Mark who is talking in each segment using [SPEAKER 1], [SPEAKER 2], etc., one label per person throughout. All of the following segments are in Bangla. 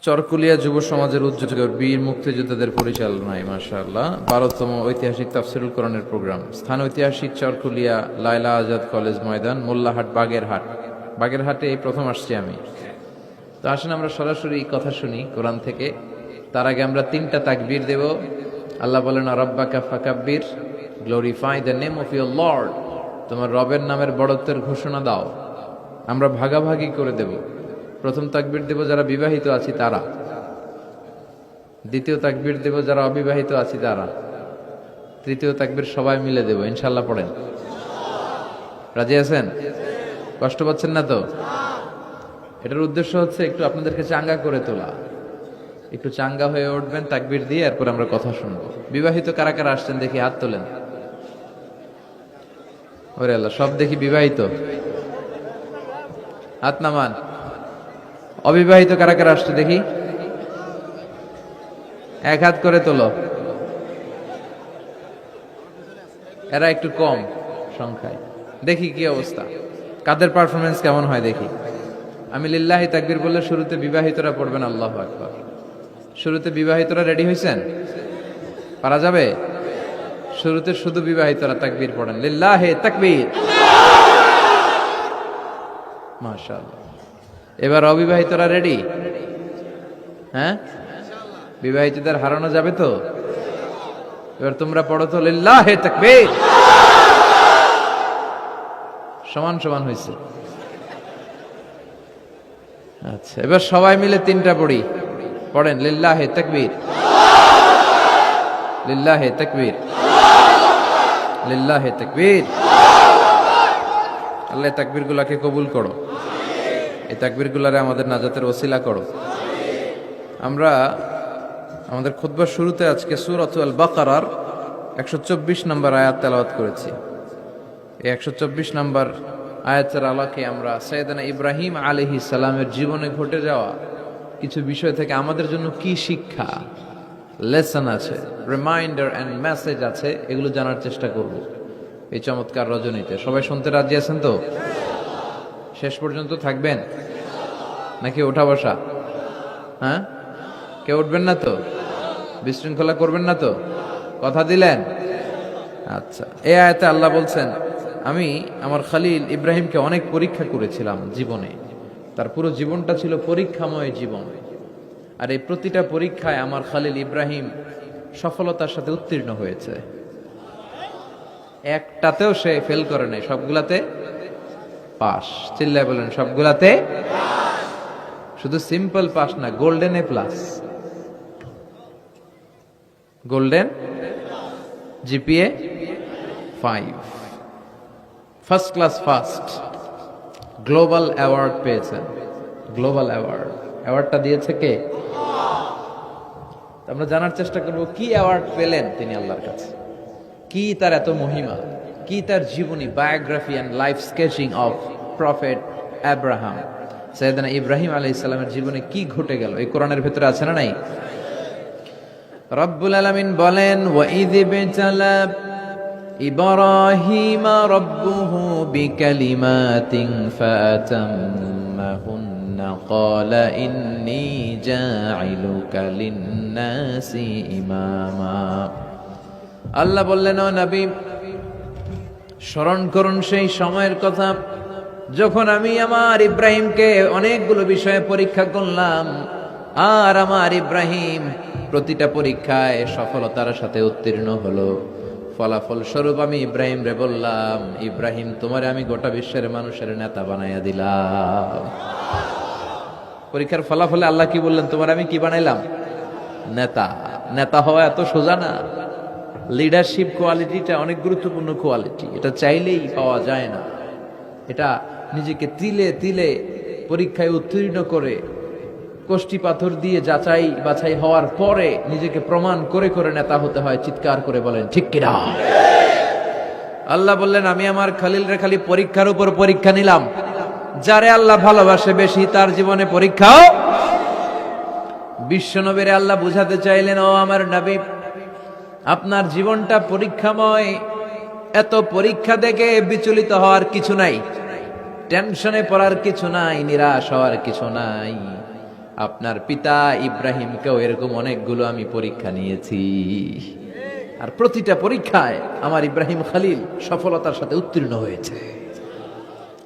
[SPEAKER 1] চরকুলিয়া যুব সমাজের উদ্যোগে বীর মুক্তিযোদ্ধাদের পরিচালনায় মাশাআল্লাহ 12তম ঐতিহাসিক তাফসিরুল কোরআনের প্রোগ্রাম। স্থান ঐতিহাসিক চরকুলিয়া লায়লা আজাদ কলেজ ময়দান, মোল্লাহাট, বাগেরহাট। বাগেরহাটে এই প্রথম আসছি আমি। তো আসেন আমরা সরাসরি কথা শুনি কোরআন থেকে। তার আগে আমরা 3টা তাকবীর দেব। আল্লাহ বলেন, রাব্বাকা ফাকাব্বির, glorify the name of your lord. তোমার রবের নামের বড়ত্বের ঘোষণা দাও। আমরা ভাগাভাগি করে দেব। প্রথম তাকবীর দেব যারা বিবাহিত আছি তারা, দ্বিতীয় তাকবীর দেব যারা অবিবাহিত আছি তারা, তৃতীয় তাকবীর সবাই মিলে দেব ইনশাআল্লাহ। পড়েন, রাজি আছেন? কষ্ট পাচ্ছেন না তো? এটার উদ্দেশ্য হচ্ছে একটু আপনাদেরকে চাঙ্গা করে তোলা, একটু চাঙ্গা হয়ে উঠবেন তাকবীর দিয়ে, এরপর আমরা কথা শুনবো। বিবাহিত কারা কারা আসছেন দেখি হাত তোলেন। ওরে আল্লাহ, সব দেখি বিবাহিত, হাত নামান। অবিবাহিত কারা কারা আসছে দেখি, এক হাত করে তোলো। এরা একটু কম সংখ্যায়, দেখি কি অবস্থা, কাদের পারফরমেন্স কেমন হয় দেখি। আমি লিল্লাহি তাকবীর বললে শুরুতে বিবাহিতরা পড়বেন আল্লাহু আকবার। শুরুতে বিবাহিতরা রেডি হয়েছেন? পারা যাবে? শুরুতে শুধু বিবাহিতরা তাকবীর পড়েন, লিল্লাহি তাকবীর। মাশাআল্লাহ। এবার অবিবাহিতরা রেডি? হ্যাঁ, বিবাহিতদের হারানো যাবে তো? এবার তোমরা পড়ো তো, লিল্লাহি তাকবীর। সমান সমান হয়েছে। আচ্ছা, এবার সবাই মিলে 3টা পড়ি। পড়েন, লিল্লাহি তাকবীর, লিল্লাহি তাকবীর, লিল্লাহি তাকবীর। আল্লাহ তাকবীরগুলোকে কবুল করো, এই তাকবীরগুলোরে আমাদের নাজাতের ওসিলা করো। আমরা আমাদের খুতবার শুরুতে আজকে সূরাতুল বাকারার 124 নম্বর আয়াত তেলাওয়াত করেছি। এই 124 নম্বর আয়াতের আলোকে আমরা সাইয়েদনা ইব্রাহিম আলাইহিস সালামের জীবনে ঘটে যাওয়া কিছু বিষয় থেকে আমাদের জন্য কি শিক্ষা, লেসন আছে, রিমাইন্ডার এন্ড মেসেজ আছে, এগুলো জানার চেষ্টা করব এই চমৎকার রজনীতে। সবাই শুনতে রাজি আছেন তো? শেষ পর্যন্ত থাকবেন নাকি ওঠা বসা? হ্যাঁ, কেউ উঠবেন না তো? বিশৃঙ্খলা করবেন না তো? কথা দিলেন? আচ্ছা, এই আয়াতে আল্লাহ বলছেন, আমি আমার খলিল ইব্রাহিমকে অনেক পরীক্ষা করেছিলাম জীবনে। তার পুরো জীবনটা ছিল পরীক্ষাময় জীবন, আর এই প্রতিটা পরীক্ষায় আমার খলিল ইব্রাহিম সফলতার সাথে উত্তীর্ণ হয়েছে। একটাতেও সে ফেল করে নাই, সবগুলাতে পাস। চিল্লায় বলেন, সবগুলাতে। শুধু সিম্পল পাস না, golden A plus, golden GPA 5, first class first, global award পেয়েছেন। গ্লোবাল অ্যাওয়ার্ড, অ্যাওয়ার্ডটা দিয়েছে কে? আমরা জানার চেষ্টা করব কি অ্যাওয়ার্ড পেলেন তিনি আল্লাহর কাছে, কি তার এত মহিমা, কি তার জীবনী, biography and life sketching of prophet Abraham. সাইয়েদনা ইব্রাহিম আলাইহিস সালামের জীবনে কি ঘটে গেল এই কোরআনের ভিতরে আছে না নাই? রব্বুল আলামিন বলেন, ওয়া ইয বিতালা ইব্রাহিম রাব্বুহু বিকালিমাতিন ফাতাম্মাহুন্না ক্বালা ইন্নী জাঈলুকা লিন-নাসি ইমামা। আল্লাহ বললেন, ও নবী, স্মরণ করুন সেই সময়ের কথা যখন আমি আমার ইব্রাহিমকে অনেকগুলো বিষয়ে পরীক্ষা করলাম, আর আমার ইব্রাহিম প্রতিটা পরীক্ষায় সফলতার সাথে উত্তীর্ণ হলো। ফলাফল স্বরূপ আমি ইব্রাহিম রে বললাম, ইব্রাহিম, তোমারে আমি গোটা বিশ্বের মানুষের নেতা বানাইয়া দিলাম। পরীক্ষার ফলাফলে আল্লাহ কি বললেন? তোমার আমি কি বানাইলাম? নেতা। নেতা হওয়া এত সোজা না। লিডারশিপ কোয়ালিটিটা অনেক গুরুত্বপূর্ণ কোয়ালিটি, এটা চাইলেই পাওয়া যায় না। এটা নিজেকে তিলে তিলে পরীক্ষায় উত্তীর্ণ করে, কষ্টি পাথর দিয়ে যাচাই বাছাই হওয়ার পরে নিজেকে প্রমাণ করে করে নেতা হতে হয়। চিৎকার করে বলেন ঠিক কিনা? আল্লাহ বললেন, আমি আমার খলিল রে খালি পরীক্ষার উপর পরীক্ষা নিলাম। যারে আল্লাহ ভালোবাসে বেশি তার জীবনে পরীক্ষাও। বিশ্বনবীরে আল্লাহ বুঝাতে চাইলেন, ও আমার নবী, আপনার জীবনটা পরীক্ষাময়। এত পরীক্ষা দেখে বিচলিত হওয়ার কিছু নাই, টেনশনে পড়ার কিছু নাই, নিরাশ হওয়ার কিছু নাই। আপনার পিতা ইব্রাহিমকেও এরকম অনেকগুলো আমি পরীক্ষা নিয়েছি, আর প্রতিটা পরীক্ষায় আমার ইব্রাহিম খলিল সফলতার সাথে উত্তীর্ণ হয়েছে।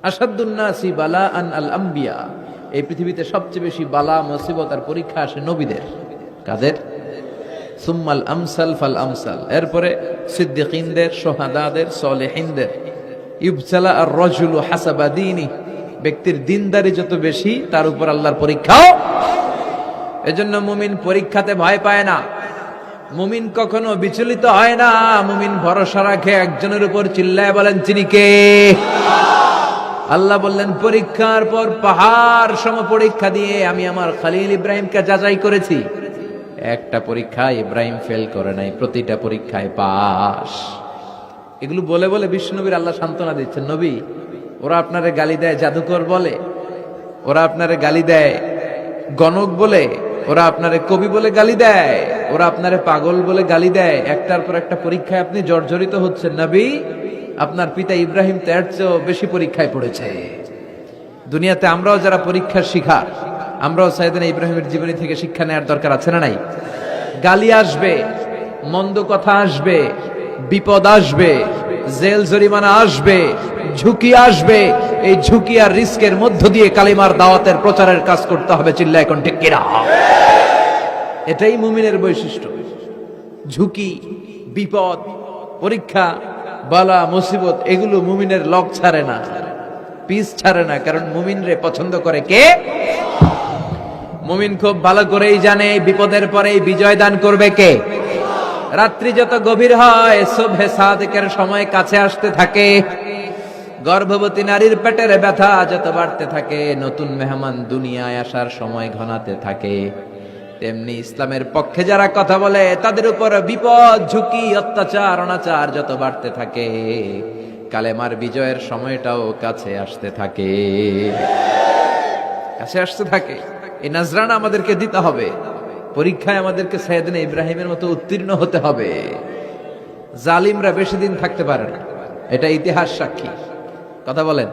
[SPEAKER 1] আসাদুন্নাসি বালা আন আল আম্বিয়া, এই পৃথিবীতে সবচেয়ে বেশি বালা মুসিবত আর পরীক্ষা আসে নবীদের। কাদের? সুম্মাল আমসাল ফাল আমসাল, এরপরে সিদ্দিকিনদের, সোহাদাদের, সলেহিনদের। ইবসালা আর রাজুলু হাসাবা দীনি, ব্যক্তির দিনদারি যত বেশি তার উপর আল্লাহর পরীক্ষাও। এজন্য মুমিন পরীক্ষাতে ভয় পায় না, মুমিন কখনো বিচলিত হয় না, মুমিন ভরসা রাখে একজনের উপর। চিল্লায় বলেন তিনি কে? আল্লাহ বললেন পরীক্ষার পর পাহাড় সম পরীক্ষা দিয়ে আমি আমার খলিল ইব্রাহিমকে যাচাই করেছি। একটা পরীক্ষায় ইব্রাহিম ফেল করে নাই, প্রতিটা পরীক্ষায় পাস। এগুলো বলে বলে বিষ্ণুনবীর আল্লাহ সান্ত্বনা দিচ্ছেন, নবী ওরা আপনারে গালি দেয় জাদুকর বলে, ওরা আপনারে গালি দেয় গণক বলে, ওরা আপনারে কবি বলে গালি দেয়, ওরা আপনারে পাগল বলে গালি দেয়, একটার পর একটা পরীক্ষায় আপনি জর্জরিত হচ্ছেন। নবী আপনার পিতা ইব্রাহিম তার চেয়েও বেশি পরীক্ষায় পড়েছে। দুনিয়াতে আমরাও যারা পরীক্ষার শিকার, আমরাও সাইয়েদনা ইব্রাহিমের জীবনী থেকে শিক্ষা নেওয়ার দরকার আছে না নাই? গালি আসবে, মন্দ কথা আসবে, বিপদ আসবে, জেল জরিমানা আসবে, ঝুঁকি আসবে। এই ঝুঁকি আর রিস্কের মধ্য দিয়ে কালিমার দাওয়াতের প্রচারের কাজ করতে হবে। চিল্লায় কোন ঠিক কিনা? এটাই মুমিনের বৈশিষ্ট্য। ঝুঁকি, বিপদ, পরীক্ষা, বালা, মুসিবত, এগুলো মুমিনের লক ছাড়ে না, পিস ছাড়ে না। কারণ মুমিনরে পছন্দ করে কে? মুমিন খুব ভালো করেই জানে বিপদের পরেই বিজয় দান করবে কে। রাত্রি যত গভীর হয়, সুবহে সাদিকের সময় কাছে আসতে থাকে, গর্ভবতী নারীর পেটের ব্যথা যত বাড়তে থাকে, নতুন মেহমান দুনিয়ায় আসার সময় ঘনাতে থাকে, তেমনি ইসলামের পক্ষে যারা কথা বলে তাদের উপর বিপদ, ঝুঁকি, অত্যাচার, অনাচার যত বাড়তে থাকে, কালেমার বিজয়ের সময়টাও কাছে আসতে থাকে, কাছে আসতে থাকে। এই নাজরানা আমাদেরকে দিতে হবে। পরীক্ষায় আমাদেরকে সাইয়েদনা ইব্রাহিমের মতো উত্তীর্ণ হতে হবে। জালিমরা বেশি দিন থাকতে পারে না, এটা ইতিহাস সাক্ষী। কথা বলেন।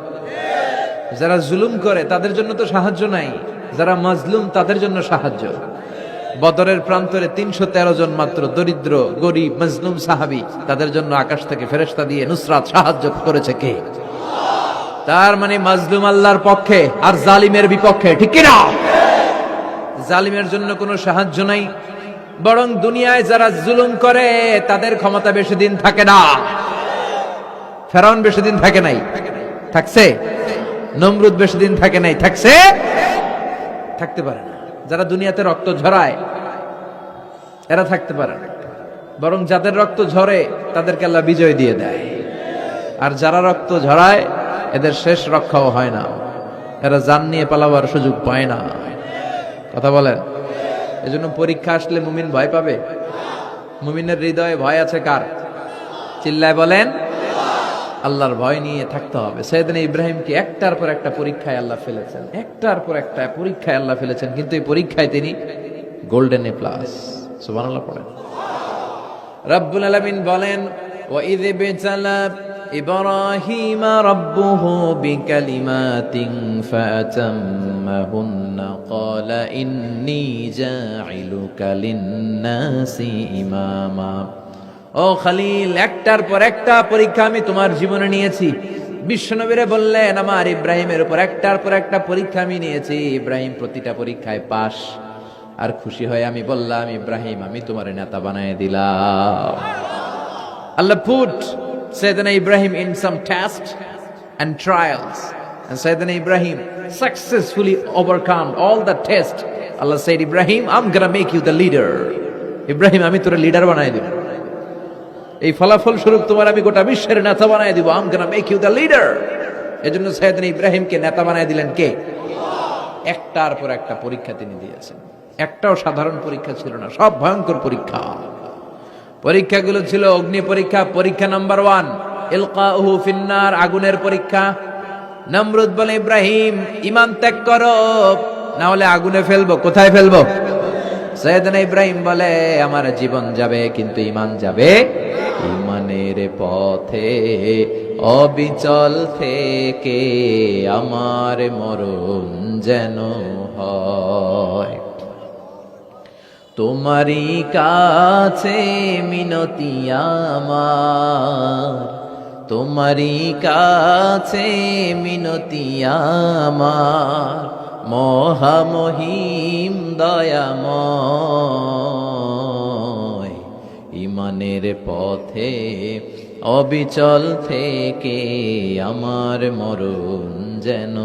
[SPEAKER 1] যারা জুলুম করে তাদের জন্য তো সাহায্য নাই, যারা মাজলুম তাদের জন্য সাহায্য। বদরের প্রান্তরে ৩১৩ জন মাত্র দরিদ্র, গরিব, মাজলুম সাহাবী, তাদের জন্য আকাশ থেকে ফেরেশতা দিয়ে নুসরাত, সাহায্য করেছে কে? তার মানে মাজলুম আল্লাহর পক্ষে আর জালিমের বিপক্ষে, ঠিক কি না? জালিমের জন্য কোনো সাহায্য নাই, বরং দুনিয়ায় যারা জুলুম করে তাদের ক্ষমতা বেশি দিন থাকে না। ফেরাউন বেশি দিন থাকে নাই, থাকছে? নমরুদ বেশি দিন থাকে নাই, থাকছে? থাকতে পারে না। যারা দুনিয়াতে রক্ত ঝরায় এরা থাকতে পারে না, বরং যাদের রক্ত ঝরে তাদেরকে আল্লাহ বিজয় দিয়ে দেয়। আর যারা রক্ত ঝরায় এদের শেষ রক্ষাও হয় না, এরা জান নিয়ে পালাবার সুযোগ পায় না। কথা বলেন। এজন্য পরীক্ষা আসলে মুমিন ভয় পাবে? মুমিনের হৃদয়ে ভয় আছে কার? চিল্লায় বলেন। আল্লাহর ভয় নিয়ে থাকতে হবে। সাইয়েদনা ইব্রাহিমকে একটার পর একটা পরীক্ষায় আল্লাহ ফেলেছেন, একটার পর একটা পরীক্ষায় আল্লাহ ফেলেছেন, কিন্তু এই পরীক্ষায় তিনি গোল্ডেন এ প্লাস। সুবহানাল্লাহ পড়েন। রব্বুল আলামিন বলেন, ওয়া ইয বিতালা ইব্রাহিম রাব্বুহু বিকালিমাতিন ফাতাম্মাহুন্না ক্বালা ইন্নী জাইলুকা লিন-নাসি ইমামা। ও খলিল, একটার পর একটা পরীক্ষা আমি তোমার জীবনে নিয়েছি। বিশ্বনবীরে বললেন আমার ইব্রাহিমের উপর একটার পর একটা পরীক্ষা আমি নিয়েছি, ইব্রাহিম প্রতিটা পরীক্ষায় পাস। আর খুশি হয়ে আমি বললাম, ইব্রাহিম আমি তোমার নেতা বানায় দিলাম। আল্লাহ put Sayyidina Ibrahim in some tests and trials, and Sayyidina Ibrahim successfully overcome all the tests. Allah said, Ibrahim, I'm gonna make you the leader. Ibrahim আমি তোর লিডার বানায় দিব, এই ফলাফল স্বরূপ তোমার আমি গোটা বিশ্বের নেতা বানায় দিব। I'm gonna make you the leader. এজন্য সাইয়েদনা ইব্রাহিমকে নেতা বানায় দিলেন কে? একটার পর একটা পরীক্ষা তিনি দিয়েছেন। একটাও সাধারণ পরীক্ষা ছিল না, সব ভয়ঙ্কর পরীক্ষা। পরীক্ষাগুলো ছিল অগ্নি পরীক্ষা। পরীক্ষা নাম্বার 1 ইলকাউহু ফিন্নার, আগুনের পরীক্ষা। নমরুদ বলে, ইব্রাহিম ঈমান ত্যাগ করো, না হলে আগুনে ফেলবো। কোথায় ফেলবো? সাইয়েদনা ইব্রাহিম বলে, আমার জীবন যাবে কিন্তু ঈমান যাবে। ঈমানের পথে অবিচল থেকে আমার মরণ যেন হয়। তোমারই কাছে মিনতি আমার, তোমারই কাছে মিনতি আমার, মহামহিম দয়াময়। ইমানের পথে অবিচল থেকে আমার মরণ যেন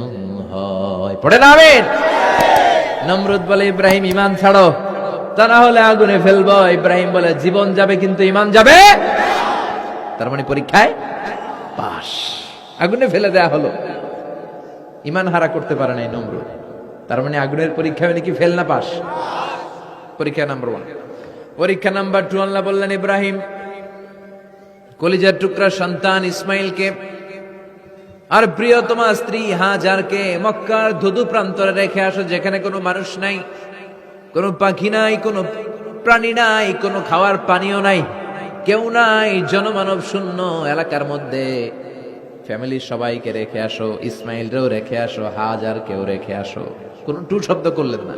[SPEAKER 1] হয়। পড়ে না আমিন। নমরুদ বলে, ইব্রাহিম ইমান ছাড়ো, তা না হলে আগুনে ফেলবো। ইব্রাহিম বলে, জীবন যাবে কিন্তু ইমান যাবে। তার মানে পরীক্ষায় পাস, আগুনে ফেলে দেয়া হলো, ইমান হারা করতে পারে নাই নমরুদ। তার মানে আগুনের পরীক্ষা মানে কি ফেল না পাস? পরীক্ষা নাম্বার 1। পরীক্ষা নাম্বার 2, আল্লাহ বললেন, ইব্রাহিম কলিজার টুকরা সন্তান ইসমাইলকে আর প্রিয়তমা স্ত্রী হাজারকে মক্কার ধুধু প্রান্তরে রেখে আসো, যেখানে কোনো মানুষ নাই, কোনো পাখি নাই, কোনো প্রাণী নাই, কোনো খাওয়ার পানিও নাই, কেউ নাই, জনমানব শূন্য এলাকার মধ্যে। ফ্যামিলির সবাইকে রেখে আসো, ইসমাইলরেও রেখে আসো, হাজারকেও রেখে আসো। কোনো টু শব্দ করলেন না।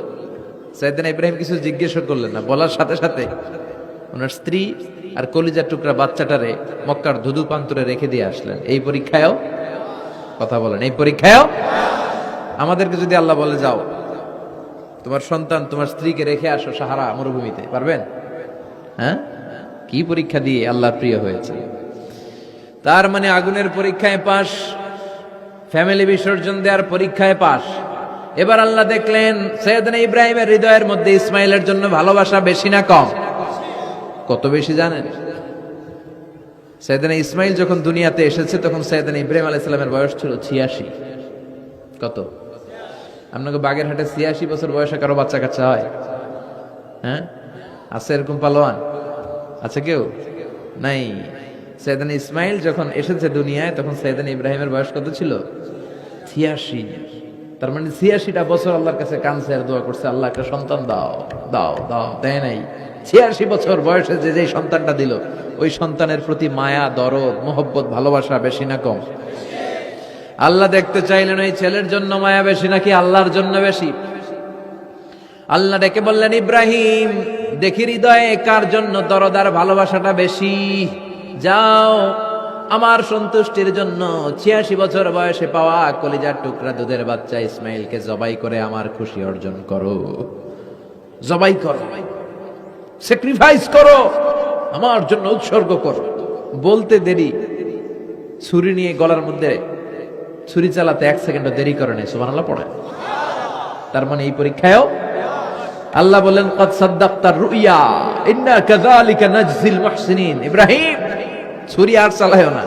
[SPEAKER 1] সাইয়েদনা ইব্রাহিম কিছু জিজ্ঞেসও করলেন না, বলার সাথে সাথে ওনার স্ত্রী আর কলিজার টুকরা বাচ্চাটারে মক্কার ধুধু প্রান্তরে রেখে দিয়ে আসলেন। এই পরীক্ষায়ও কথা বলেন, এই পরীক্ষায়ও আমাদেরকে যদি আল্লাহ বলে, যাও তোমার সন্তান তোমার স্ত্রীকে রেখে আসো সাহারা মরুভূমিতে, পারবেন? হ্যাঁ, কি পরীক্ষা দিয়ে আল্লাহর প্রিয় হয়েছে। তার মানে আগুনের পরীক্ষায় পাস, ফ্যামিলি বিসর্জন দেওয়ার পরীক্ষায় পাস। এবার আল্লাহ দেখলেন সাইয়েদনা ইব্রাহিমের হৃদয়ের মধ্যে ইসমাইলের জন্য ভালোবাসা বেশি না কম? কত বেশি জানেন? সাইয়েদনা ইসমাইল যখন দুনিয়াতে এসেছে তখন সাইয়েদনা ইব্রাহিম আলাইহিস সালামের বয়স ছিল 86। কত? আপনাকে বাগেরহাটে 86 বছর বয়সে কারো বাচ্চা কাচ্চা হয়? হ্যাঁ, আছে এরকম পালোয়ান? আছে কেউ? নাই। সাইয়েদনা ইসমাইল যখন এসেছে দুনিয়ায় তখন সাইয়েদনা ইব্রাহিমের বয়স কত ছিল? 86। তার মানে 86টা বছর আল্লাহর কাছে কাঁদছে আর দোয়া করছে, আল্লাহ একটা সন্তান দাও দাও দাও, দেয় নাই। 86 বছর বয়সে যে সন্তানটা দিল, ওই সন্তানের প্রতি মায়া, দরদ, মোহব্বত, ভালোবাসা বেশি না কম? আল্লাহ দেখতে চাইলেন ওই ছেলের জন্য মায়া বেশি নাকি আল্লাহর জন্য বেশি। আল্লাহ ডেকে বললেন, ইব্রাহিম দেখি হৃদয়ে কার জন্য দরদ আর ভালোবাসাটা বেশি। যাও আমার সন্তুষ্টির জন্য 86 বছর বয়সে পাওয়া কলিজার টুকরা দুধের বাচ্চা ইসমাইলকে জবাই করে আমার খুশি অর্জন করো। জবাই করো, স্যাক্রিফাইস করো, আমার জন্য উৎসর্গ করো। বলতে দেরি, ছুরি নিয়ে গলার মধ্যে ছুরি চালাতে 1 সেকেন্ডও দেরি করে নাই। সুবহানাল্লাহ পড়ে। তার মানে এই পরীক্ষায়ও আল্লাহ বলেন, ক্বাদ সাদ্দাকতার রুইয়া ইন্না কাযালিকা নাজজিল মুহসিনিন। ইব্রাহিম ছুরি আর চালায়ও না।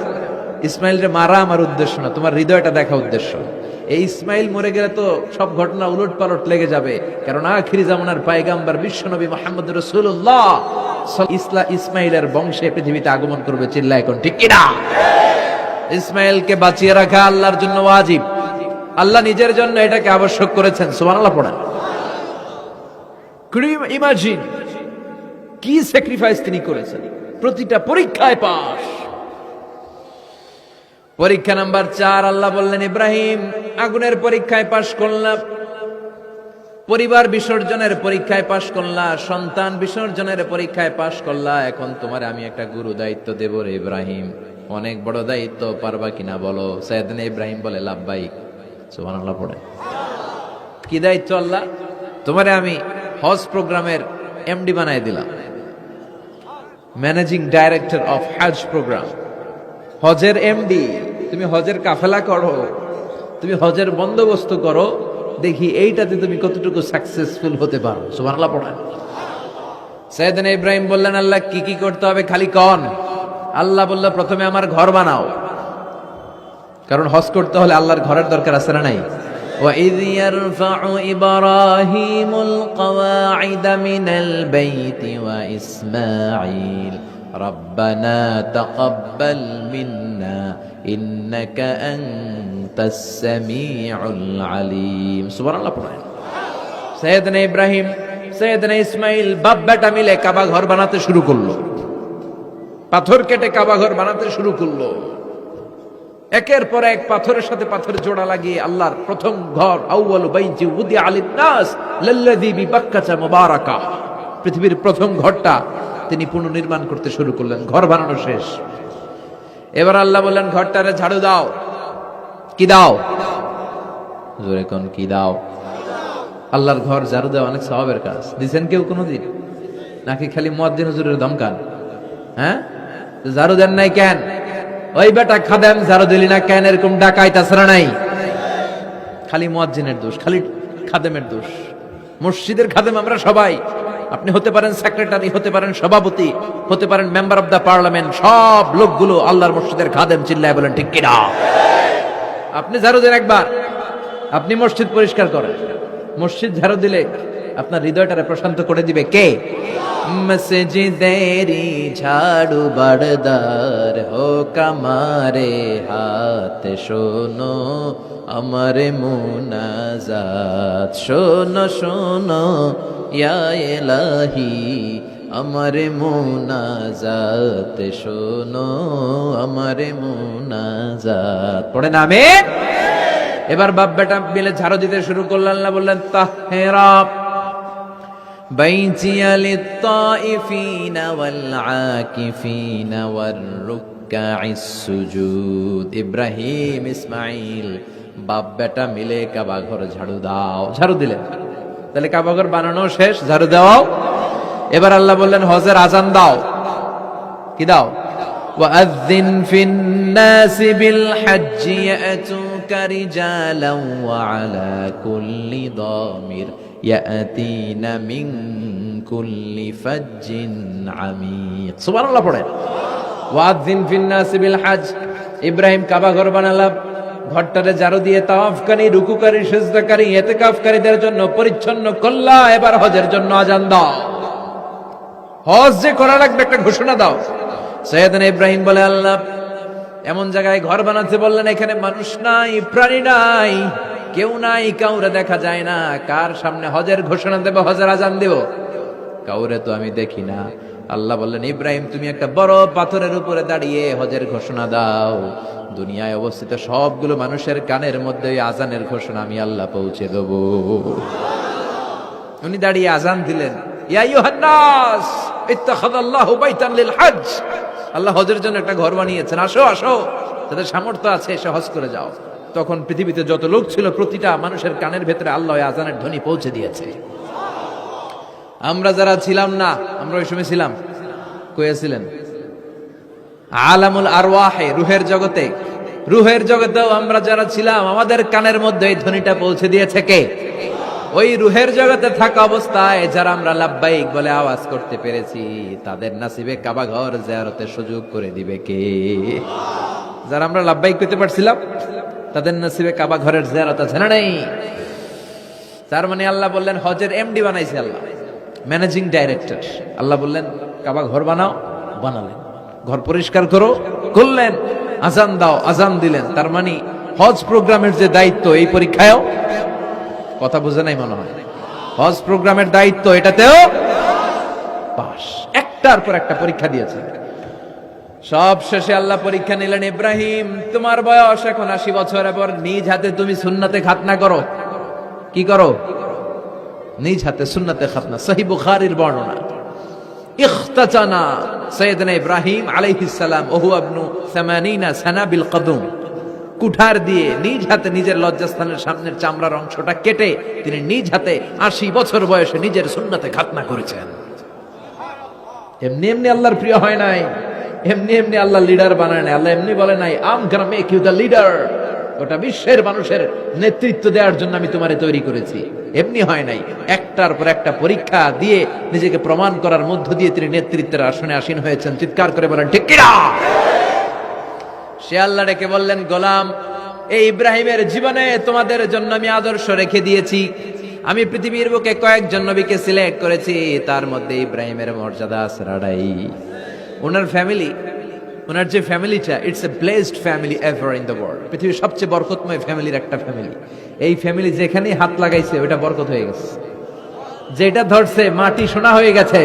[SPEAKER 1] ইসমাইলকে মারা আমার উদ্দেশ্য না, তোমার হৃদয়টা দেখা উদ্দেশ্য। এই ইসমাইল মরে গেলে তো সব ঘটনা উলট পালট লেগে যাবে, কারণ আখিরি জামানার পয়গম্বর বিশ্বনবী মুহাম্মদ রাসূলুল্লাহ ইসমাইলের বংশে পৃথিবীতে আগমন করবে। চিল্লায় কোন ঠিক কিনা? ইসমাইলকে বাঁচিয়ে রাখা আল্লাহর জন্য ওয়াজিব। আল্লাহ নিজের জন্য এটাকে আবশ্যক করেছেন। সুবহানাল্লাহ পড়েন। ইমাজিন কি স্যাক্রিফাইস তিনি করেছেন। প্রতিটা পরীক্ষায় পাস। পরীক্ষা নাম্বার 4, আল্লাহ বললেন, ইব্রাহিম আগুনের পরীক্ষায় পাশ করলা, পরিবার বিসর্জনের পরীক্ষায় পাশ করলা, সন্তান বিসর্জনের পরীক্ষায় পাশ করলা, এখন তোমার আমি একটা গুরু দায়িত্ব দেব রে ইব্রাহিম। অনেক বড় দায়িত্ব, পারবা কিনা বলো? সাইয়েদনা ইব্রাহিম বলে, লাব্বাইক। সুবহানাল্লাহ পড়ে। কি দায়িত্ব আল্লাহ? তোমারে আমি হজ প্রোগ্রামের এমডি বানাই দিলাম, ম্যানেজিং ডাইরেক্টর অফ হজ প্রোগ্রাম। হজের এমডি, তুমি হজের কাফেলা করো, তুমি হজের বন্দোবস্ত করো, দেখি এইটাতে তুমি কতটুকু সাকসেসফুল হতে পারো। সুবহানাল্লাহ পড়েন। সাইয়েদনা ইব্রাহিম বললেন, আল্লাহ কি কি করতে হবে খালি কন। আল্লাহ বলল, প্রথমে আমার ঘর বানাও, কারণ হজ করতে হলে আল্লাহর ঘরের দরকার আছে না নাই? وَإِذْ يَرْفَعُ إِبْرَاهِيمُ الْقَوَاعِدَ مِنَ الْبَيْتِ وَإِسْمَاعِيلُ رَبَّنَا تَقَبَّلْ مِنَّا إِنَّكَ أَنْتَ السَّمِيعُ الْعَلِيمُ। সুবহানাল্লাহ পড়েন। সাইয়েদনা ইব্রাহিম, সাইয়েদনা ইসমাইল বাপ বেটা মিলে কাবা ঘর বানাতে শুরু করলো। পাথর কেটে কাবা ঘর বানাতে শুরু করলো। একের পর এক পাথরের সাথে পাথর জোড়া লাগিয়ে আল্লাহর প্রথম ঘর, আউয়ালু বাইতি উদিআ লিন-নাস লাল্লাযী বিবাক্কাতা মুবারাকা, পৃথিবীর প্রথম ঘরটা তিনি পুনর্নির্মাণ করতে শুরু করলেন। ঘর বানানো শেষ। এবার আল্লাহ বললেন, ঘরটারে ঝাড়ু দাও। কি দাও? জোরে কোন, কি দাও? আল্লাহর ঘর ঝাড়ু দেওয়া অনেক সওয়াবের কাজ। দিছেন কেউ কোনোদিন? নাকি খালি মুয়াজ্জিন হুজুরের ধমকান? হ্যাঁ, ঝাড়ু দেন নাই কেন? ওই বেটা খাদেম ঝাড়ু দিলি না কেন? এরকম ডাকাই তাছাড়া নাই। খালি মুয়াজ্জিনের দোষ, খালি খাদেমের দোষ। মসজিদের খাদেম আমরা সবাই। আপনি হতে পারেন সেক্রেটারি, হতে পারেন সভাপতি, হতে পারেন মেম্বার অফ দ্য পার্লামেন্ট, সব লোকগুলো আল্লাহর মসজিদের খাদেম। চিল্লায় বলেন ঠিক কিনা? আপনি ঝাড়ু দেন একবার, আপনি মসজিদ পরিষ্কার করেন। মসজিদ ঝাড়ু দিলে আপনার হৃদয়টারে প্রশান্ত করে দিবে কে? মসজিদেরি ঝাড়ু বারদার হোক আমারে হাত, শোনো আমারে মুনাজাত, শোনো শোনো ইয়া ইলাহি আমারে মুনাজাত, শোনো আমারে মুনাজাত। পড়ে না আমিন? এবার বাপ বেটা মিলে ঝাড়ু দিতে শুরু করলেন। আল্লাহ বললেন, তাহেরা বাইতিয়া লিত্তাইফিনা ওয়াল আকিফিনা ওয়ার রুকআইস সুজুদ। ইব্রাহিম ইসমাইল বাপ বেটা মিলে কাবা ঘর ঝাড়ু দাও। ঝাড়ু দিলেন, তাহলে কাবা ঘর বানানো শেষ, ঝাড়ু দাও। এবার আল্লাহ বললেন, হজের আজান দাও। কি দাও? ওয়াআযিন ফিন নাসি বিল হজ্জি ইয়াতুকা রিজালান ওয়া আলা কুল্লি দামির ইয়াতিনা মিন কুল্লি ফাজ্জিন আমিক। সুবহানাল্লাহ পড়েন। ওয়াআযিন ফিন নাসি বিল হজ্জ। ইব্রাহিম কাবা ঘর বানালাম, ঘরটারে ঝাড়ু দিয়ে তাওয়াফকারী, রুকুকারী, সিজদাকারী, ইতিকাফকারীদের জন্য পরিচ্ছন্ন করলা। এবার হজের জন্য আজান দাও। হজ যে করা লাগবে একটা ঘোষণা দাও। সাইয়েদনা ইব্রাহিম বলে, আল্লাহ এমন জায়গায় ঘর বানাতে বললেন এখানে মানুষ নাই, প্রাণী নাই, কেউ নাই, কাউরে দেখা যায় না। কার সামনে হজের ঘোষণা দেব, হজের আজান দেব? কাউরে তো আমি দেখি না। আল্লাহ বললেন, ইব্রাহিম তুমি একটা বড় পাথরের উপরে দাঁড়িয়ে হজের ঘোষণা দাও। দুনিয়ায় অবস্থিত সবগুলো মানুষের কানের মধ্যে ওই আজানের ঘোষণা আমি আল্লাহ পৌঁছে দেব। উনি দাঁড়িয়ে আজান দিলেন, ইয়া আইয়ুহান নাস ইত্তাখাযাল্লাহু বাইতান লিল হজ। আল্লাহ হজের জন্য একটা ঘর বানিয়েছেন, আসো আসো, যাদের সামর্থ্য আছে এসে হজ করে যাও। তখন পৃথিবীতে যত লোক ছিল প্রতিটা মানুষের কানের ভেতরে আল্লাহ আজানের ধ্বনি পৌঁছে দিয়েছে। আমরা যারা ছিলাম না, আমরা ওই সময় ছিলাম, কইয়াছিলেন আলামুল আরওয়াহে, রুহের জগতে, রুহের জগতেও আমরা যারা ছিলাম আমাদের কানের মধ্যে এই ধ্বনিটা পৌঁছে দিয়েছে কে? ওই রুহের জগতে থাকা অবস্থায় যারা আমরা লাব্বাইক বলে আওয়াজ করতে পেরেছি, তাদের নসিবে কাবা ঘর জিয়ারতের সুযোগ করে দিবে কে? যারা আমরা লাব্বাইক করতে পারছিলাম তাদের নসিবে কাবা ঘরের জিয়ারত আছে না নেই? তার মানে আল্লাহ বললেন হজের এমডি বানাইছে আল্লাহ, ম্যানেজিং ডাইরেক্টর। আল্লাহ বললেন কাবা ঘর বানাও, বানালেন। ঘর পরিষ্কার করো, করলেন। আজান দাও, আজান দিলেন। তার মানে হজ প্রোগ্রামের যে দায়িত্ব এই পরীক্ষায়ও, কথা বুঝে নাই মনে হয়, হজ প্রোগ্রামের দায়িত্ব এটাতেও পাস। একটার পর একটা পরীক্ষা দিয়েছে। সব শেষে আল্লাহ পরীক্ষা নিলেন, ইব্রাহিম তোমার বয়স এখন 80 বছর, এবার নিজ হাতে তুমি সুন্নাতে খাতনা করো। কি করো? নিজ হাতে সুন্নাতে খাতনা। সহিহ বুখারীর বর্ণনা। ইখতাতানা সাইয়েদনা ইব্রাহিম আলাইহিস সালাম ওহু ইবনু 80 সানা বিল কদম। কুঠার দিয়ে নিজ হাতে নিজের লজ্জাস্থানের সামনের চামড়ার অংশটা কেটে তিনি নিজ হাতে 80 বছর বয়সে নিজের সুন্নাতে খাতনা করেছেন। এমনি এমনি আল্লাহর প্রিয় হয় নাই, এমনি এমনি আল্লাহ লিডার বানায় নাই। আল্লাহ এমনি বলে নাই I'm gonna make you the leader, গোটা বিশ্বের মানুষের নেতৃত্ব দেওয়ার জন্য আমি তোমারে তৈরি করেছি। এমনি হয় নাই, একটার পর একটা পরীক্ষা দিয়ে নিজেকে প্রমাণ করার মধ্য দিয়ে তিনি নেতৃত্বের আসনে আসীন হয়েছেন। চিৎকার করে বলেন ঠিক কিনা? সে আল্লাহ ডেকে বললেন, গোলাম এই ইব্রাহিমের জীবনে তোমাদের জন্য আমি আদর্শ রেখে দিয়েছি। আমি পৃথিবীর বুকে কয়েকজন নবীকে সিলেক্ট করেছি, তার মধ্যে ইব্রাহিমের মর্যাদা আসরাড়াই। ওনার ফ্যামিলি, ওনার যে ফ্যামিলিটা, it's a blessed family ever in the world. পৃথিবীর সবচেয়ে বরকতময় ফ্যামিলির একটা ফ্যামিলি। এই ফ্যামিলি যেখানেই হাত লাগাইছে ওটা বরকত হয়ে গেছে, যেটা ধরছে মাটি সোনা হয়ে গেছে।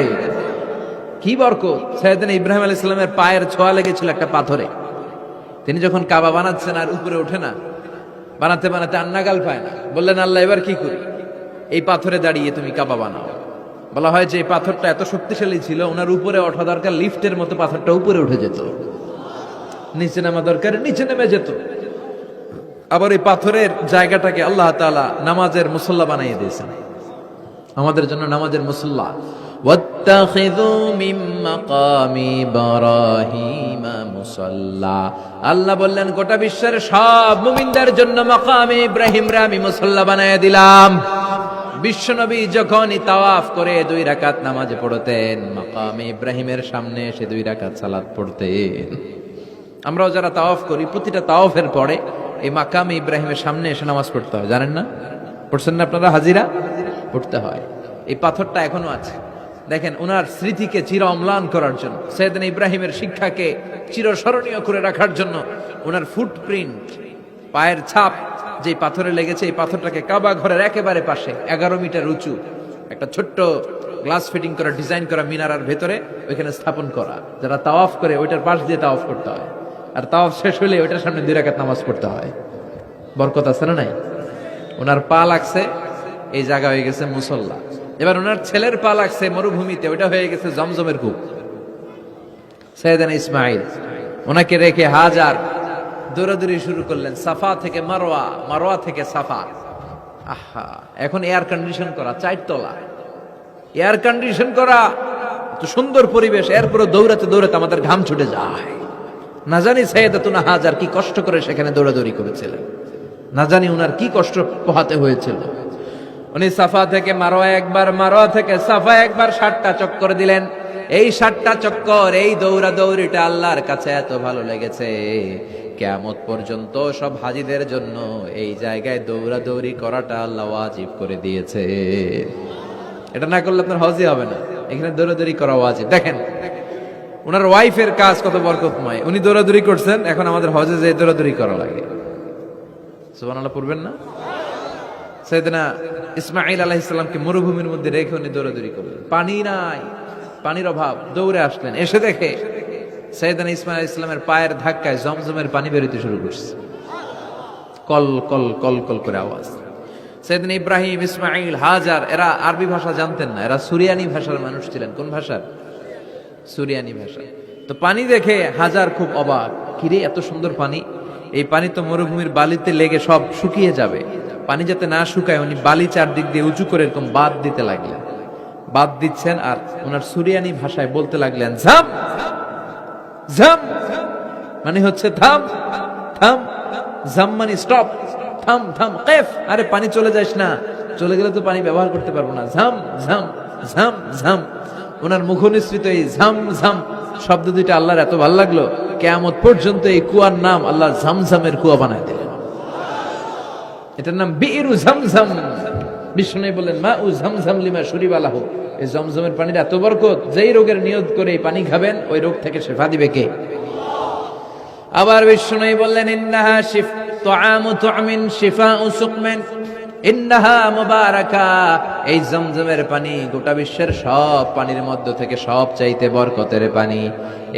[SPEAKER 1] কি বরকত! সাইয়েদনা ইব্রাহিম আলাইহিস সালামের পায়ের ছোঁয়া লেগেছিল একটা পাথরে। তিনি যখন কাবা বানাচ্ছেন আর উপরে ওঠে না, বানাতে বানাতে আর নাগাল পায় না, বললেন আল্লাহ এবার কি করি? এই পাথরে দাঁড়িয়ে তুমি কাবা বানাও। বলা হয় যে এই পাথরটা এত শক্তিশালী ছিল, ওনার উপরে ওঠা দরকার লিফটের মতো, পাথরটা উপরে উঠে যেত, নিচে নামা দরকার নিচে নেমে যেত। আবার এই পাথরের জায়গাটাকে আল্লাহ তাআলা নামাজের মুসল্লা বানিয়ে দিয়েছেন, আমাদের জন্য নামাজের মুসল্লা। ওয়াত্তাখিযু মিন মাকামি ইব্রাহিমা মুসাল্লা, আল্লাহ বললেন গোটা বিশ্বের সব মুমিনদের জন্য মাকামে ইব্রাহিমরে আমি মুসল্লা বানিয়ে দিলাম। বিশ্বনবী যখনই তাওয়াফ করে 2 রাকাত নামাজ পড়তেন, মাকামে ইব্রাহিমের সামনে এসে 2 রাকাত সালাত পড়তেন। আমরাও যারা তাওয়াফ করি, প্রতিটা তাওয়াফের পরে এই মাকামে ইব্রাহিমের সামনে এসে নামাজ পড়তে হয়, জানেন না? পড়ছেন না আপনারা? হাজিরা পড়তে হয়। এই পাথরটা এখনো আছে, দেখেন ওনার স্মৃতিকে চির অম্লান করার জন্য, সাইয়েদনা ইব্রাহিমের শিক্ষাকে চিরস্মরণীয় করে রাখার জন্য ওনার ফুটপ্রিন্ট, পায়ের ছাপ যে পাথরে লেগেছে, এই পাথরটাকে কাবা ঘরের একেবারে পাশে 11 মিটার উঁচু একটা ছোট্ট গ্লাস ফিটিং করা, ডিজাইন করা মিনারার ভেতরে ওইখানে স্থাপন করা। যারা তাওয়াফ করে ওইটার পাশ দিয়ে তাওয়াফ করতে হয়, আর তাওয়াফ শেষ হলে ওইটার সামনে 2 রাকাত নামাজ পড়তে হয়। বরকত আছে না নাই? ওনার পা লাগছে, এই জায়গা হয়ে গেছে মুসল্লা। এবার ওনার ছেলের পা লাগছে মরুভূমিতে, ওইটা হয়ে গেছে জমজমের কূপ। সাইয়েদনা ইসমাইল ওনাকে রেখে হাজার দৌড়াদৌড়ি শুরু করলেন, সাফা থেকে মারওয়া, মারওয়া থেকে সাফা। আহা, এখন এয়ার কন্ডিশন করা, 4 তলা এয়ার কন্ডিশন করা, তো সুন্দর পরিবেশ, এরপরে দৌড়াতে দৌড়াতে আমাদের ঘাম ছুটে যায়। না জানি সাইয়েদাতুনা হাজার কি কষ্ট করে সেখানে দৌড়াদৌড়ি করেছিলেন, না জানি উনার কি কষ্ট পোহাতে হয়েছিল। উনি সাফা থেকে মারওয়া একবার, মারওয়া থেকে সাফা একবার 60টা চক্কর দিলেন। এই 60টা চক্কর, এই দৌড়াদৌড়িটা আল্লাহর কাছে এত ভালো লেগেছে, কিয়ামত পর্যন্ত সব হাজীদের জন্য এই জায়গায় দৌড়াদৌড়ি করাটা আল্লাহ ওয়াজিব করে দিয়েছে। এটা না করলে আপনার হজই হবে না, এখানে দৌড়াদৌড়ি করা ওয়াজিব। দেখেন ওনার ওয়াইফের কাজ কত বরকতময়, উনি দৌড়াদৌড়ি করছেন, এখন আমাদের হজে যে দৌড়াদৌড়ি করা লাগে। সুবহানাল্লাহ পড়বেন না? সাইয়েদনা ইসমাঈল আলাইহিস সালামকে মরুভূমির মধ্যে রেখে উনি দৌড়াদৌড়ি করলেন, পানি নাই, পানির অভাব, দৌড়ে আসলেন, এসে দেখে সাইয়েদনা ইসমাঈল আলাইহিস সালামের পায়ের ধাক্কায় জমজমের পানি বেরোতে শুরু করছে, কল কল কল কল করে আওয়াজ। সাইয়েদনা ইব্রাহিম, ইসমাঈল, হাজার এরা আরবি ভাষা জানতেন না, এরা সুরিয়ানি ভাষার মানুষ ছিলেন। কোন ভাষার? সুরিয়ানি ভাষা। তো পানি দেখে হাজার খুব অবাক, কিরে এত সুন্দর পানি, এই পানি তো মরুভূমির বালিতে লেগে সব শুকিয়ে যাবে। পানি যাতে না শুকায় উনি বালি চারদিক দিয়ে উঁচু করে এরকম বাদ দিতে লাগলেন, বাদ দিচ্ছেন আর ওনার সুরিয়ানি ভাষায় বলতে লাগলেন ঝাম ঝাম, মানে হচ্ছে থাম থাম, ঝাম মানে স্টপ, থাম থাম, কেফ, আরে পানি চলে যাস না, চলে গেলে তো পানি ব্যবহার করতে পারবো না, ঝাম ঝাম ঝাম ঝাম। ওনার মুখনিসৃত এই ঝাম ঝাম শব্দ দুইটা আল্লাহর এত ভালো লাগলো, কিয়ামত পর্যন্ত এই কুয়ার নাম আল্লাহ ঝামঝামের কুয়া বানায় দিলেন। এটার নাম বিইরু ঝামঝাম। বিষ্ণু বললেন মা উ ঝামঝাম লিমা শুরিবা লাহু, এই জমজমের পানির এত বরকত, যেই রোগের নিয়ত করে এই পানি খাবেন ওই রোগ থেকে শেফা দিবে কে? আবার বিষ্ণু বললেন ইন্নাহা শিফ তুআমু তুআমিন শিফাউ সুকমিন ইন্নাহা মুবারাকা, এই জমজমের পানি গোটা বিশ্বের সব পানির মধ্য থেকে সব চাইতে বরকতের পানি।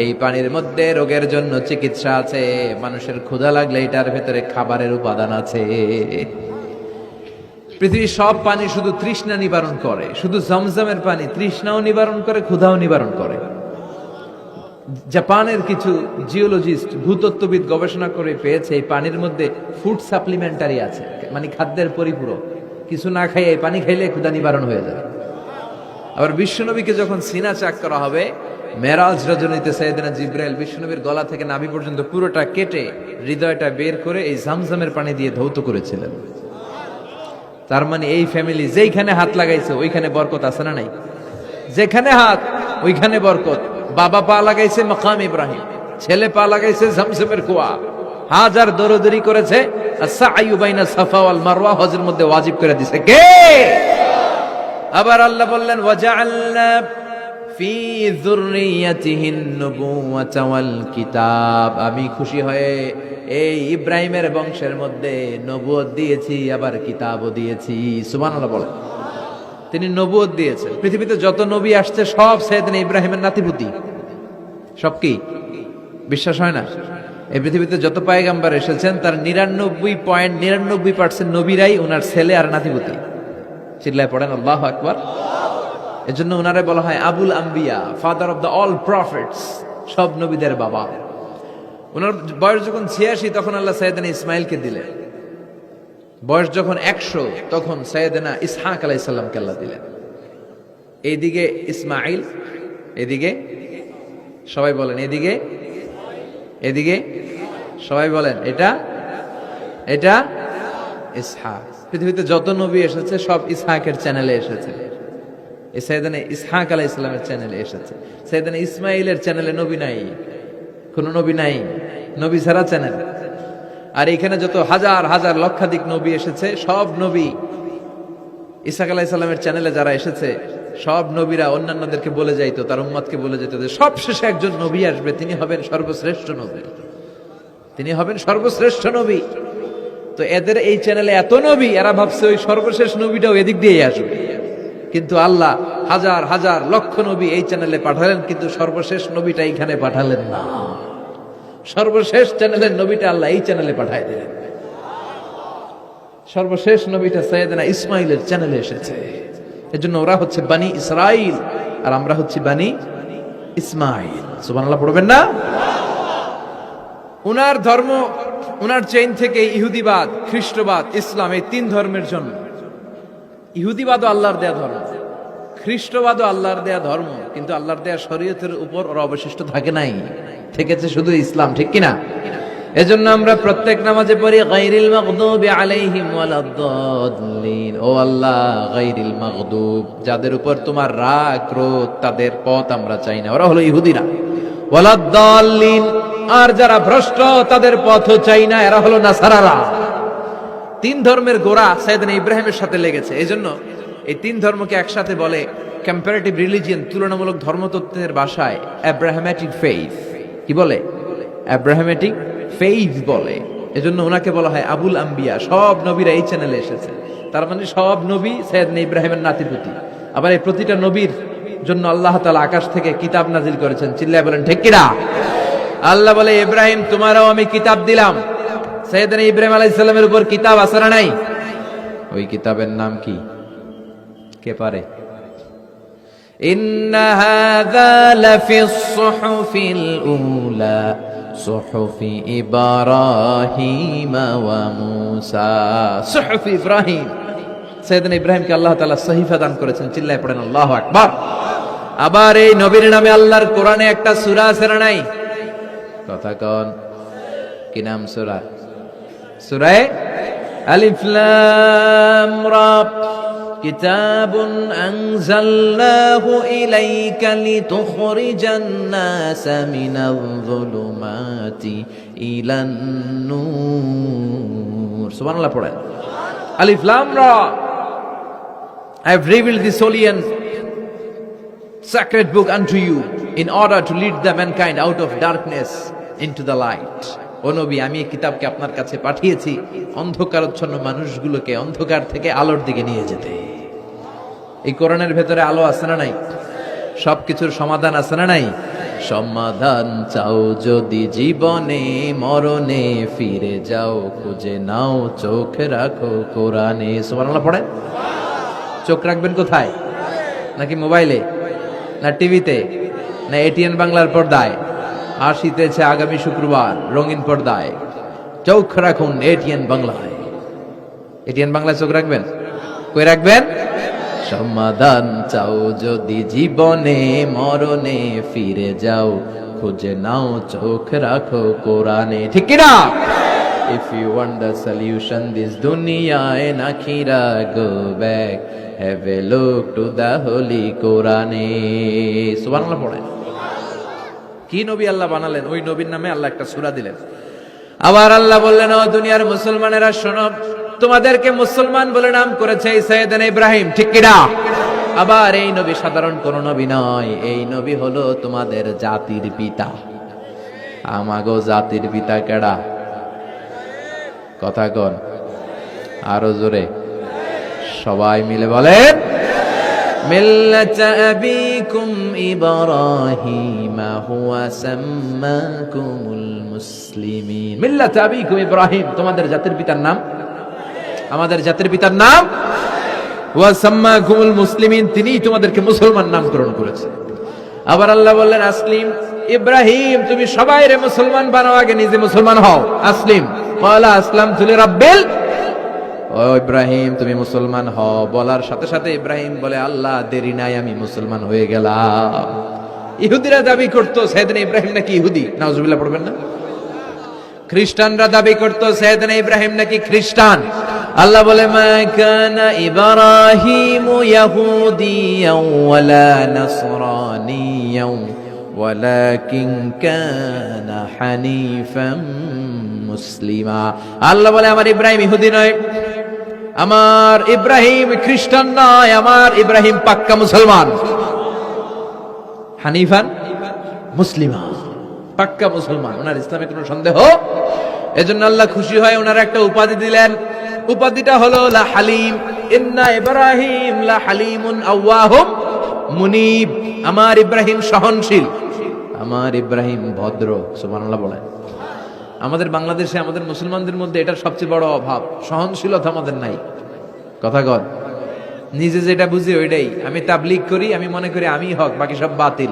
[SPEAKER 1] এই পানির মধ্যে রোগের জন্য চিকিৎসা আছে, মানুষের ক্ষুধা লাগলে এটার ভেতরে খাবারের উপাদান আছে। পৃথিবীর সব পানি শুধু তৃষ্ণা নিবারণ করে, শুধু জমজমের পানি তৃষ্ণাও নিবারণ করে, ক্ষুধাও নিবারণ করে। জাপানের কিছু জিওলজিস্ট, ভূতত্ত্ববিদ গবেষণা করে পেয়েছে এই পানির মধ্যে ফুড সাপ্লিমেন্টারি আছে, মানে খাদ্যের পরিপূরক। কিছু না খাই এই পানি খাইলে ক্ষুধা নিবারণ হয়ে যায়। আবার বিশ্বনবীকে যখন সিনা চাক করা হবে মেরাজ রজনীতে, সাইয়েদনা জিবরাইল বিশ্বনবীর গলা থেকে নাভি পর্যন্ত পুরোটা কেটে হৃদয়টা বের করে এই জামজামের পানি দিয়ে ধৌত করেছিলেন। তার মানে এই ফ্যামিলি যেইখানে হাত লাগাইছে ওইখানে বরকত আছে না নাই? যেখানে হাত ওইখানে বরকত। বাবা পা লাগাইছে মাকাম ইব্রাহিম, ছেলে পা লাগাইছে জমজমের কুয়া, হাজার দৌড়াদৌড়ি করেছে, আস-সা'য়ু বাইনা সাফা ওয়াল মারওয়া হজের মধ্যে ওয়াজিব করে দিয়েছে কে? আবার আল্লাহ বললেন ওয়াজআলনা ফি যুররিয়াতিহিন নুবুওয়াতা ওয়াল কিতাব, আমি খুশি হয়ে এই ইব্রাহিমের বংশের মধ্যে নবুয়ত দিয়েছি, আবার কিতাবও দিয়েছি। সুবহানাল্লাহ বলেন। তিনি নবুয়ত দিয়েছেন। পৃথিবীতে যত নবী আসছে সব সাইয়েদনা ইব্রাহিমের নাতিপুতি। সব কি বিশ্বাস হয় না? এই পৃথিবীতে যত পয়গম্বর এসেছেন তার 99.99% নবীরাই ওনার ছেলে আর নাতিপুতি। চিল্লায় পড়েন আল্লাহু আকবার। এজন্য ওনারে বলা হয় আবুল আম্বিয়া, father of the all prophets, সব নবীদের বাবা। ওনার বয়স যখন 86 তখন আল্লাহ সাইয়েদনা ইসমাইলকে দিলেন। বয়স যখন 100 তখন সাইয়েদনা ইসহাক আলাইহিস সালামকে আল্লাহ দিলেন। এইদিকে ইসমাইল, এদিকে সবাই বলেন এদিকে, এদিকে সবাই বলেন এটা এটা ইসহাক। পৃথিবীতে যত নবী এসেছে সব ইসহাকের চ্যানেলে এসেছে। সাইয়েদনা ইসহাক আলাইহিস সালামের চ্যানেলে এসেছে। সাইয়েদনা ইসমাইলের চ্যানেলে নবী নাই, কোন নবী নাই, নবী ছাড়া চ্যানেল। আর এখানে যত হাজার হাজার লক্ষাধিক নবী এসেছে, সব নবী ইসহাক আলাইহিস সালামের চ্যানেলে যারা এসেছে, সব নবীরা অন্যান্যদেরকে বলে যাইতো, তার উম্মতকে বলে যেত যে সবশেষে একজন নবী আসবে, তিনি হবেন সর্বশ্রেষ্ঠ নবী, তিনি হবেন সর্বশ্রেষ্ঠ নবী। তো এদের এই চ্যানেলে এত নবী, এরা ভাবছে ওই সর্বশেষ নবীটাও এদিক দিয়েই আসবে। কিন্তু আল্লাহ হাজার হাজার লক্ষ নবী এই চ্যানেলে পাঠালেন, কিন্তু সর্বশেষ নবীটা এইখানে পাঠালেন না। সর্বশেষ চ্যানেলের নবীটা আল্লাহ এই চ্যানেলে পাঠায় দিলেন। সর্বশেষ নবীটা সাইয়েদনা ইসমাইলের চ্যানেলে এসেছে। এজন্য ওরা হচ্ছে বানি ইসরাইল আর আমরা হচ্ছি বানি ইসমাইল। সুবহানাল্লাহ পড়বেন না? উনার ধর্ম, উনার চেইন থেকে ইহুদিবাদ, খ্রিস্টবাদ, ইসলাম, এই তিন ধর্মের জন্য। ইহুদিবাদও আল্লাহর দেয়া ধর্ম, খ্রিস্টবাদও আল্লাহর দেয়া ধর্ম, কিন্তু আল্লাহর দেয়া শরীয়তের উপর ওরা অবশিষ্ট থাকে নাই, থেকেছে শুধু ইসলাম, ঠিক কিনা? এজন্য আমরা প্রত্যেক নামাজে পড়ি গায়রিল মাগদুবি আলাইহিম ওয়ালাদ-দাল্লিন। ও আল্লাহ, গায়রিল মাগদুব, যাদের উপর তোমার রাগ ক্রোধ, তাদের পথ আমরা চাই না, ওরা হলো ইহুদিরা। ওয়ালাদ-দাল্লিন, আর যারা ভ্রষ্ট তাদের পথও চাই না, এরা হলো নাসারারা। তিন ধর্মের গোড়া সাইয়েদনা ইব্রাহিমের সাথে লেগেছে। এজন্য এই তিন ধর্মকে একসাথে বলে কম্পারেটিভ রিলিজিয়ন, তুলনামূলক ধর্মতত্ত্বের ভাষায় অ্যাব্রাহামেটিক ফেইথ। কি বলে? অ্যাব্রাহামেটিক ফেইথ বলে। এজন্য ওনাকে বলা হয় আবুল আম্বিয়া। সব নবীরা এই চ্যানেলে এসেছে, তার মানে সব নবী সাইয়েদনা ইব্রাহিমের নাতিপুতি। আবার এই প্রতিটা নবীর জন্য আল্লাহ তাআলা আকাশ থেকে কিতাব নাজিল করেছেন। চিল্লায় বলেন ঠিক কিনা? আল্লাহ বলে, ইব্রাহিম তোমারও আমি কিতাব দিলাম। সাইয়েদনা ইব্রাহিম আলাইহিস সালামের উপর কিতাব আছে না নাই? ওই কিতাবের নাম কি? কে পারে? ইন্না হাযা লাফিস সুহুফিল উলা সুহুফি ইব্রাহিম ওয়া মূসা। সুহুফি ইব্রাহিম, সাইয়েদনা ইব্রাহিমকে আল্লাহ তাআলা সহিফা দান করেছেন। চিল্লায় পড়েন আল্লাহু আকবার। আবার এই নবীর নামে আল্লাহর কোরআনে একটা সূরা আছে না নাই? কথা কন, কি নাম সূরা? সূরা আলিফ লাম রা। কিতাবুন আনজালনাহু ইলাইকা লিতুখরিজান নাসা মিনায-যুলুমাতি ইলান নূর। সুবহানাল্লাহ পড়েন। আলিফ লাম রা, I have revealed this holy and sacred book unto you in order to lead the mankind out of darkness into the light. ও নবী, আমি এই কিতাবকে আপনার কাছে পাঠিয়েছি অন্ধকারাচ্ছন্ন মানুষগুলোকে অন্ধকার থেকে আলোর দিকে নিয়ে যেতে। এই কোরআনের ভেতরে আলো আছে না নাই? সবকিছুর সমাধান আছে না নাই? সমাধান চাও যদি জীবনে মরণে, ফিরে যাও খুঁজে নাও, চোখ রাখো কোরআনে। সুবহানাল্লাহ পড়েন। চোখ রাখবেন কোথায়? নাকি মোবাইলে, না টিভিতে, না এটিএন বাংলার পর্দায়? আসিতেছে আগামী শুক্রবার রঙিন পর্দায়, চোখ রাখুন এটিএন বাংলায়। এটিএন বাংলায় চোখ রাখবেন? কই রাখবেন? সমাধান চাও যদি জীবনে মরণে, ফিরে যাও খুঁজে নাও, চোখ রাখো কোরআনে। ঠিক কিনা? If you want the solution this dunya and akhirah, go back, have a look to the holy Quran. সুবহানাল্লাহ পড়েন। কি নবী আল্লাহ বানালেন, ওই নবীর নামে আল্লাহ একটা সূরা দিলেন। আবার আল্লাহ বললেন, ও দুনিয়ার মুসলমানেরা শোনো, তোমাদেরকে মুসলমান বলে নাম করেছে সাইয়েদনা ইব্রাহিম। ঠিক কিনা? আবার এই নবী সাধারণ কোন নবী নয়, এই নবী হলো তোমাদের জাতির পিতা। আমাগো জাতির পিতা কেডা? কথা কন আরো জোরে, সবাই মিলে বলেন, মিল্লাতা আবিকুম ইব্রাহিম হুয়া সাম্মাকুমুল মুসলিমিন। মিল্লাতা আবিকুম ইব্রাহিম, তোমাদের জাতির পিতার নাম, আমাদের জাতির পিতার নাম ওয়া সাম্মাকুমুল মুসলিমিন, তিনিই তোমাদেরকে মুসলমান নামকরণ করেছে। আবার আল্লাহ বললেন আসলিম, ইব্রাহিম তুমি সবাইরে মুসলমান বানাও, আগে নিজে মুসলমান হও। আসলিম, ক্বালা আসলামতু লিরাব্বিল, ও ইব্রাহিম তুমি মুসলমান হও বলার সাথে সাথে ইব্রাহিম বলে আল্লাহ দেরি নাই, আমি মুসলমান হয়ে গেলাম। ইহুদিরা দাবি করতো সাইয়েদনা ইব্রাহিম নাকি ইহুদি, নাউজুবিল্লাহ পড়বেন না। খ্রিস্টানরা দাবি করতো সাইয়েদনা ইব্রাহিম নাকি খ্রিস্টান। আল্লাহ বলে মা কানা ইব্রাহিমু ইয়াহুদিয়াও ওয়ালা নাসরানিয়াও ওয়ালাকিন কানা হানিফাম মুসলিমা। আল্লাহ বলে আমার ইব্রাহিম ইহুদি নয়, আমার ইব্রাহিম খ্রিস্টান নয়, আমার ইব্রাহিম পাক্কা মুসলমান। হানিফান মুসলিমা, পাক্কা মুসলমান, ওনার ইসলামে কোনো সন্দেহ। এজন্য আল্লাহ খুশি হয় ওনার একটা উপাধি দিলেন, উপাধিটা হলো লা হালিম। ইন্না ইব্রাহিম লা হালিমুন আওয়াহুম মুনিব, আমার ইব্রাহিম সহনশীল, আমার ইব্রাহিম ভদ্র। সুবহানাল্লাহ বলেন। আমাদের বাংলাদেশে আমাদের মুসলমানদের মধ্যে এটার সবচেয়ে বড় অভাব, সহনশীলতা আমাদের নাই। কথা কর, নিজে যেটা বুঝি ওইটাই। আমি তাবলীগ করি, আমি মনে করি আমি হক, বাকি সব বাতিল।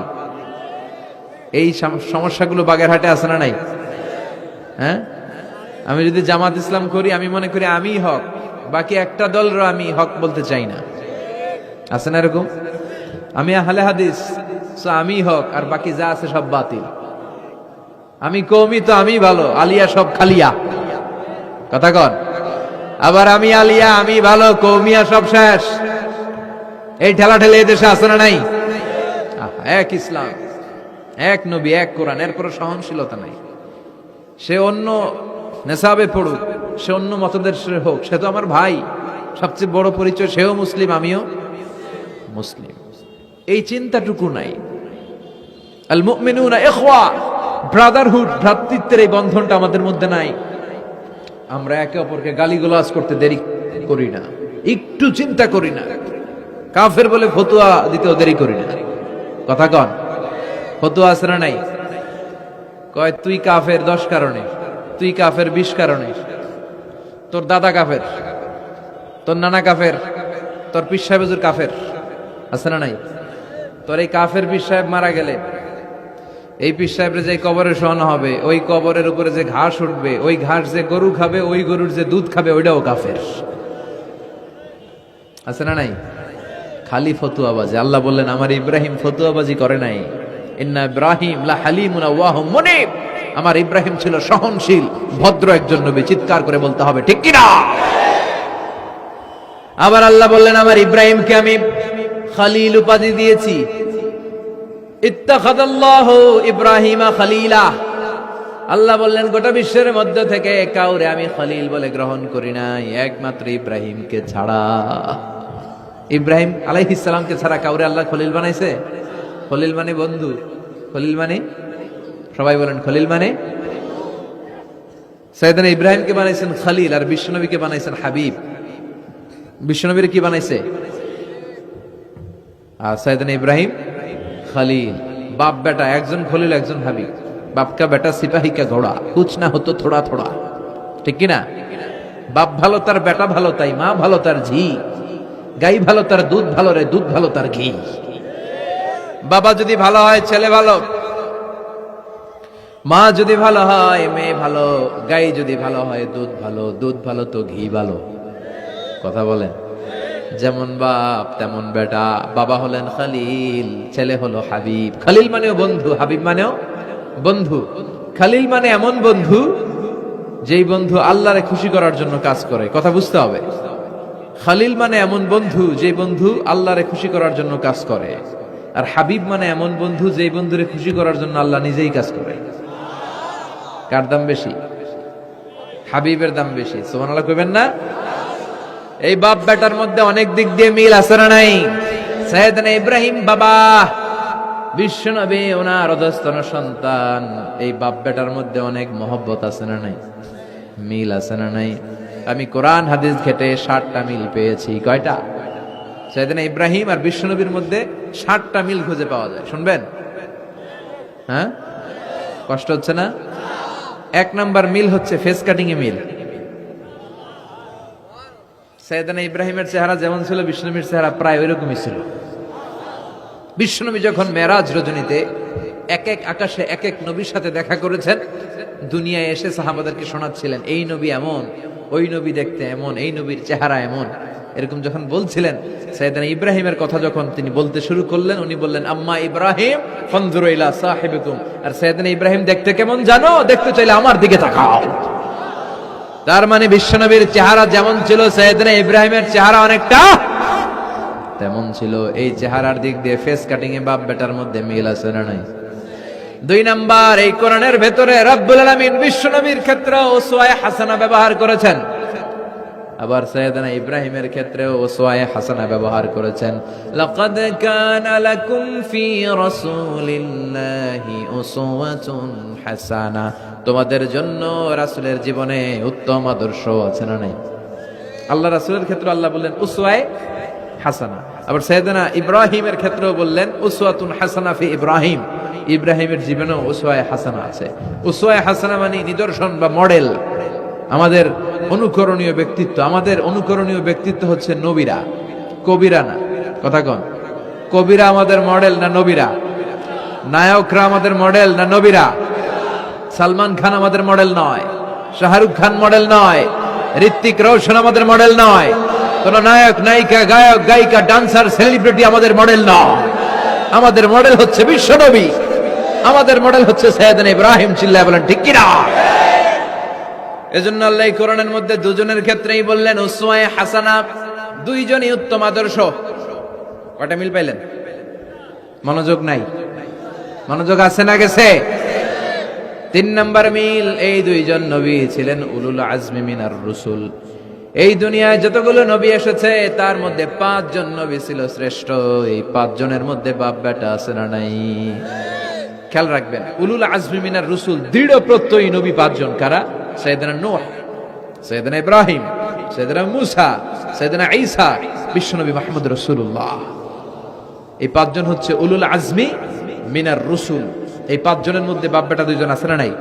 [SPEAKER 1] এই সমস্যাগুলো বাগেরহাটে আছে না নাই? হ্যাঁ, আমি যদি জামাত ইসলাম করি, আমি মনে করি আমি হক, বাকি একটা দলর আমি হক বলতে চাই না। আছে না এরকম? আমি আহলে হাদিস, আমি হক, আর বাকি যা আছে সব বাতিল। আমি কওমি, তো আমি ভালো, আলিয়া সব খালিয়া। কথা কন। আবার আমি আলিয়া, আমি ভালো, কওমিয়া সব শেষ। এই ঠেলা ঠেলে এই দেশে আছে না নাই? এক ইসলাম, এক নবী, এক কোরআন, এরপর সহনশীলতা নাই। সে অন্য নেশাবে পড়ুক, সে অন্য মতদেশের হোক, সে তো আমার ভাই। সবচেয়ে বড় পরিচয় সেও মুসলিম, আমিও মুসলিম। এই চিন্তাটুকু নাই। আল মুমিনুনা ইখওয়া, ব্রাদারহুড, ভ্রাতৃত্বের এই বন্ধনটা আমাদের মধ্যে নাই। আমরা একে অপরকে গালিগালাজ করতে দেরি করি না, একটু চিন্তা করি না। কাফের বলে ফতোয়া দিতেও দেরি করি না। কথা কন, ফতোয়া আছে না নাই? কয় তুই কাফের 10 কারণে, তুই কাফের 20 কারণে, তোর দাদা কাফের, তোর নানা কাফের, তোর পীর সাহেব হুজুর কাফের। আছে না নাই? তোর এই কাফের পীর সাহেব মারা গেলে এই পীর সাহেবের যে কবরে শোয়ানো হবে, ওই কবরের উপরে যে ঘাস উঠবে, ওই ঘাস যে গরু খাবে, ওই গরুর যে দুধ খাবে, ওইটাও কাফের। আছে না নাই? খালি ফতুয়াবাজি। আল্লাহ বললেন আমার ইব্রাহিম ফতুয়াবাজি করে নাই। ইন্না ইব্রাহিম লা হালিমুন আওয়াহুম মুনিব, আমার ইব্রাহিম ছিল সহনশীল, ভদ্র একজন নবী। চিৎকার করে বলতে হবে ঠিক কি না? আবার আল্লাহ বললেন আমার ইব্রাহিমকে আমি খলিল উপাধি দিয়েছি। ইত্তাখাযাল্লাহু ইব্রাহিমা খলিলা। আল্লাহ বললেন গোটা বিশ্বের মধ্যে থেকে কাউরে আমি খলিল বলে গ্রহণ করি নাই, একমাত্র ইব্রাহিমকে ছাড়া। ইব্রাহিম আলাইহিস সালামকে ছাড়া কাউরে আল্লাহ খলিল বানাইছে? খলিল মানে বন্ধু, খলিল মানে, সবাই বলেন খলিল মানে। সাইয়েদনা ইব্রাহিমকে বানাইছেন খলিল, আর বিশ্বনবীকে বানাইছেন হাবিব। বিশ্বনবীর কি বানাইছে? আর সাইয়েদনা ইব্রাহিম খলিল। বাপ বেটা, একজন খলিল একজন হাবিব। বাপ কা বেটা সিপাহী কা ঘোড়া, কুছ না হতো থোড়া থোড়া। ঠিক কি না? বাপ ভালো তার বেটা ভালো, তাই মা ভালো তার ঝি। গাই ভালো তার দুধ ভালো রে, দুধ ভালো তার ঘি। বাবা যদি ভালো হয় ছেলে ভালো, মা যদি ভালো হয় মেয়ে ভালো, গাই যদি ভালো হয় দুধ ভালো, দুধ ভালো তো ঘি ভালো। কথা বলেন। যেমন বাপ তেমন বেটা। বাবা হলেন খলিল, ছেলে হলো হাবিব। খলিল মানেও বন্ধু, হাবিব মানেও বন্ধু। খলিল মানে এমন বন্ধু যেই বন্ধু আল্লাহরে খুশি করার জন্য কাজ করে। কথা বুঝতে হবে। খলিল মানে এমন বন্ধু যেই বন্ধু আল্লাহরে খুশি করার জন্য কাজ করে। আর হাবিব মানে এমন বন্ধু যেই বন্ধুরে খুশি করার জন্য আল্লাহ নিজেই কাজ করে। কার দাম বেশি? হাবিবের দাম বেশি। সুবহানাল্লাহ কইবেন না? এই বাপ বেটার মধ্যে অনেক দিক দিয়ে মিল আছে না নাই? সাইয়েদনা ইব্রাহিম বাবা, বিশ্বনবী ওনার অধস্তন সন্তান। এই বাপ বেটার মধ্যে অনেক মহব্বত আছে না নাই? মিল আছে না নাই? আমি কোরআন হাদিস ঘেটে 60টা মিল পেয়েছি। কয়টা? সাইয়েদনা ইব্রাহিম আর বিশ্বনবীর মধ্যে 60টা মিল খুঁজে পাওয়া যায়। শুনবেন? হ্যাঁ, কষ্ট হচ্ছে না? 1 নাম্বার মিল হচ্ছে ফেস কাটিং এ মিল। সাইয়েদনা ইব্রাহিমের চেহারা যেমন ছিল, বিশ্বনবীর চেহারা প্রায় ওইরকমই ছিল। বিশ্বনবী যখন মেরাজ রজনীতে এক এক আকাশে এক এক নবীর সাথে দেখা করেছেন, দুনিয়ায় এসে সাহাবাদেরকে শোনাচ্ছিলেন, এই নবী এমন, ওই নবী দেখতে এমন, এই নবীর চেহারা এমন, এরকম যখন বলছিলেন, সাইয়েদনা ইব্রাহিমের কথা যখন তিনি বলতে শুরু করলেন, উনি বললেন, আম্মা ইব্রাহিম ফানজুরু ইলা সাহিবিকুম। আর সাইয়েদনা ইব্রাহিম দেখতে কেমন জানো? দেখতে চাইলে আমার দিকে তাকাও। তার মানে বিশ্বনবীর চেহারা যেমন ছিল, সাইয়েদনা ইব্রাহিমের চেহারা অনেকটা তেমন ছিল। এই চেহারার দিক দিয়ে ফেস কাটিং এ বাপ বেটার মধ্যে মিল আছে না নাই? 2 নাম্বার, এই কোরআনের ভেতরে রব্বুল আলামিন বিশ্বনবীর ক্ষেত্রে উসওয়ায়ে হাসানা ব্যবহার করেছেন, আবার সাইয়েদনা ইব্রাহিমের ক্ষেত্রে উসওয়ায়ে হাসানা ব্যবহার করেছেন। লাকাদ কানা লাকুম ফি রাসূলিল্লাহি উসওয়াতুন হাসানা, তোমাদের জন্য রাসূলের জীবনে উত্তম আদর্শ আছে না নাই? আল্লাহ রাসূলের ক্ষেত্রে আল্লাহ বললেন উসওয়ায়ে হাসানা, আবার সাইয়েদনা ইব্রাহিমের ক্ষেত্রেও বললেন উসওয়াতুন হাসানা ফি ইব্রাহিম, ইব্রাহিমের জীবনেও উসওয়ায়ে হাসানা আছে। উসওয়ায়ে হাসানা মানে নিদর্শন বা মডেল, আমাদের অনুকরণীয় ব্যক্তিত্ব। আমাদের অনুকরণীয় ব্যক্তিত্ব হচ্ছে নবীরা, কবিরা না। কথা কন, কবিরা আমাদের মডেল না নবীরা? নায়করা আমাদের মডেল না নবীরা? সালমান খান আমাদের মডেল নয়, শাহরুখ খান মডেল নয়, ঋত্বিক রোশন আমাদের মডেল নয়, কোন নায়ক নায়িকা গায়ক গায়িকা ডান্সার সেলিব্রিটি আমাদের মডেল নয়। আমাদের মডেল হচ্ছে বিশ্বনবী, আমাদের মডেল হচ্ছে সাইয়েদনা ইব্রাহিম। চিল্লায় বলেন ঠিক কিনা? এজন্য আল্লাহ কোরআনের মধ্যে দুজনের ক্ষেত্রেই বললেন উসওয়ায়ে হাসানা, দুইজনই উত্তম আদর্শ। কয়টা মিল পাইলেন? মনোযোগ নাই? মনোযোগ আছে না গেছে? 3 নাম্বার মিল, এই দুইজন নবী ছিলেন উলুল আজমি মিনার রুসুল। এই দুনিয়ায় যতগুলো নবী এসেছে তার মধ্যে 5 জন নবী ছিল শ্রেষ্ঠ। এই 5 জনের মধ্যে বাপ বেটা আছে না নাই? খেয়াল রাখবেন, উলুল আজমি মিনার রুসুল দৃঢ় প্রত্যয়ী নবী 5 জন। কারা? সাইয়েদনা নূহ, সাইয়েদনা ইব্রাহিম, সাইয়েদনা মূসা, সাইয়েদনা ঈসা, বিশ্বনবী মুহাম্মদ রাসূলুল্লাহ। এই 5 জন হচ্ছে উলুল আজমি মিনার রুসুল। এই 5 জনের মধ্যে বাপ বেটা 2 জন আছে না নাই?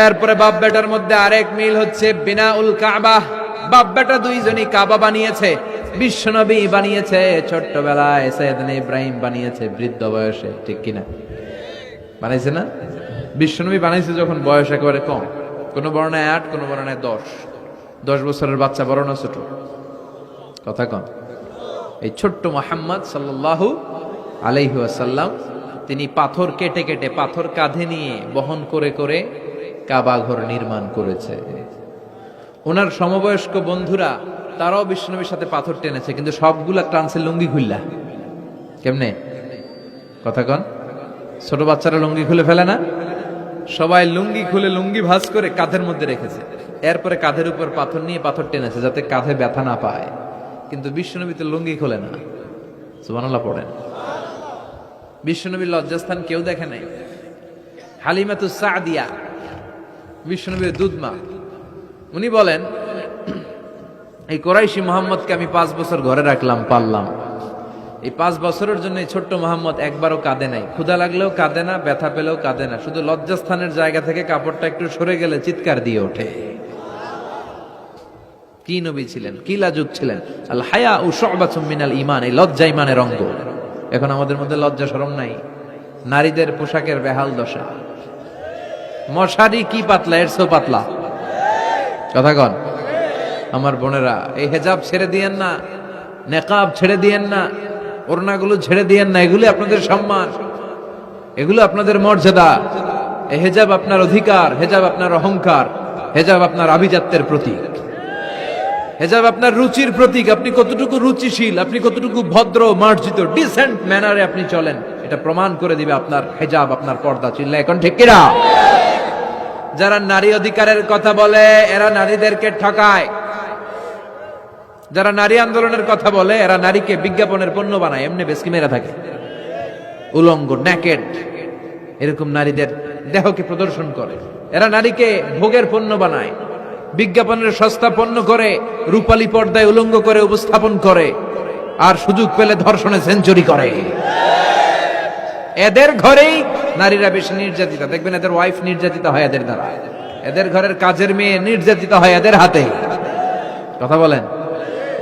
[SPEAKER 1] এরপরে বাপ বেটার মধ্যে আরেক মিল হচ্ছে বিনাউল কাবা। বাপ বেটা 2 জনই কাবা বানিয়েছে। বিশ্বনবী বানিয়েছে ছোট্টবেলায়, সাইয়েদনা ইব্রাহিম বানিয়েছে বৃদ্ধ বয়সে। ঠিক কিনা? বানাইছে না? বিশ্বনবী বানাইছে যখন বয়স একেবারে কম, কোন বর্ণায় 8, কোন বর্ণায় 10 বছরের বাচ্চা, বড় না ছোট? কথা কন। এই ছোট্ট মুহাম্মদ সাল্লাল্লাহু আলাইহি ওয়াসাল্লাম তিনি পাথর কেটে কেটে, পাথর কাঁধে নিয়ে বহন করে করে কাবা ঘর নির্মাণ করেছে। ওনার সমবয়স্ক বন্ধুরা তারাও বিশ্বনবীর সাথে পাথর টেনেছে, কিন্তু সবগুলা টানছে লুঙ্গি খুললা। কেমনে? কথা কন। ছোট বাচ্চারা লুঙ্গি খুলে ফেলে না? সবাই লুঙ্গি খুলে লুঙ্গি ভাঁজ করে কাঁধের মধ্যে রেখেছে। এরপরে কাঁধের উপর পাথর নিয়ে পাথর টেনেছে যাতে কাঁধে ব্যথা না পায়। কিন্তু বিশ্বনবী তো লুঙ্গি খোলে না। সুবহানাল্লাহ পড়েন। বিশ্বনবীর লজ্জাস্থান কেউ দেখে নাই। হালিমাতুস সাদিয়া, বিশ্বনবীর দুধমা, উনি বলেন, এই কোরাইশি মোহাম্মদকে আমি 5 বছর ঘরে রাখলাম, পাললাম। এই 5 বছরের জন্য এই ছোট্ট মোহাম্মদ একবারও কাঁদে নাই। ক্ষুধা লাগলেও কাঁদে না, ব্যথা পেলেও কাঁদে না। শুধু লজ্জাস্থানের জায়গা থেকে কাপড়টা একটু সরে গেলে চিৎকার দিয়ে ওঠে। কি নবী ছিলেন, কি লাজুক ছিলেন। আল হায়া ও শুবাতুম মিনাল ঈমান, এই লজ্জা ঈমানের অঙ্গ। এখন আমাদের মধ্যে লজ্জা শরম নাই। নারীদের পোশাকের বেহাল দশা। মশারি কি পাতলা, এর চেয়েও পাতলা। কথা কন। আমার বোনেরা, এই হেজাব ছেড়ে দিয়েন না, নেকাব ছেড়ে দিয়েন না, ওড়নাগুলো ছেড়ে দিয়েন না। এগুলো আপনাদের সম্মান, এগুলো আপনাদের মর্যাদা। এই হেজাব আপনার অধিকার, হেজাব আপনার অহংকার, হেজাব আপনার আভিজাত্যের প্রতীক, হেজাব আপনার রুচির প্রতীক। আপনি কতটুকু রুচিশীল, আপনি কতটুকু ভদ্র মার্জিত ডিসেন্ট ম্যানারে আপনি চলেন, এটা প্রমাণ করে দিবে আপনার হেজাব, আপনার পর্দা। চিল্লা এখন ঠিক কিনা? যারা নারী অধিকারের কথা বলে এরা নারীদেরকে ঠকায়। যারা নারী আন্দোলনের কথা বলে এরা নারীকে বিজ্ঞাপনের পণ্য বানায়, এমনি বেশকি মেরা থাকে। উলঙ্গ, নেকেড, এরকম নারীদের দেহকে প্রদর্শন করে। এরা নারীকে ভোগের পণ্য বানায়, বিজ্ঞাপনের সস্তা পণ্য করে, রূপালী পর্দায় উলঙ্গ করে উপস্থাপন করে, আর সুযোগ পেলে ধর্ষণে সেঞ্চুরি করে। এদের ঘরেই নারীরা বেশি নির্যাতিত। দেখবেন এদের ওয়াইফ নির্যাতিত হয় এদের দ্বারা, এদের ঘরের কাজের মেয়ে নির্যাতিত হয় এদের হাতে। কথা বলেন।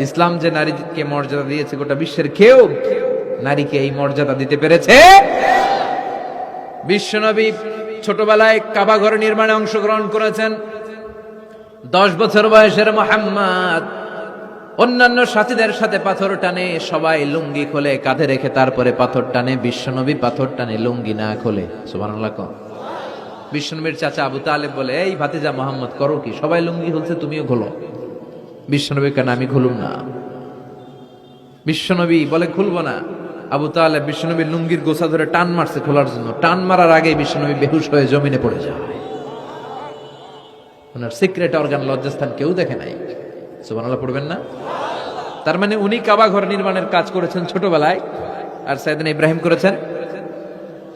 [SPEAKER 1] ইসলাম যে নারীকে মর্যাদা দিয়েছে, গোটা বিশ্বের কেউ নারীকে এই মর্যাদা দিতে পেরেছে? বিশ্বনবী ছোটবেলায় কাবা ঘর নির্মাণে অংশগ্রহণ করেছেন। 10 বছর বয়সের মুহাম্মদ অন্যান্য সাথীদের সাথে পাথর টানে, সবাই লুঙ্গি খোলে কাঁধে রেখে, তারপরে পাথর টানে। বিশ্বনবী পাথর টানে লুঙ্গি না খোলে। সুবহানাল্লাহ। বিশ্বনবীর চাচা আবু তালেব বলে, এই ভাতিজা মুহাম্মদ করো কি? সবাই লুঙ্গি খুলছে, তুমিও খোলো। বিশ্বনবী কেন? আমি খুলুম না। বিশ্বনবী বলে খুলবো না। আবু তালেব বিশ্বনবীর লুঙ্গির গোছা ধরে টান মারছে খোলার জন্য। টান মারার আগে বিশ্বনবী বেহুশ হয়ে জমিনে পড়ে যায়। ওনার সিক্রেট অর্গান, লজ্জাস্থান কেউ দেখে নাই। সুবহানাল্লাহ পড়বেন না? তার মানে উনি কাবা ঘর নির্মাণের কাজ করেছেন ছোটবেলায়, আর সাইয়েদনা ইব্রাহিম করেছেন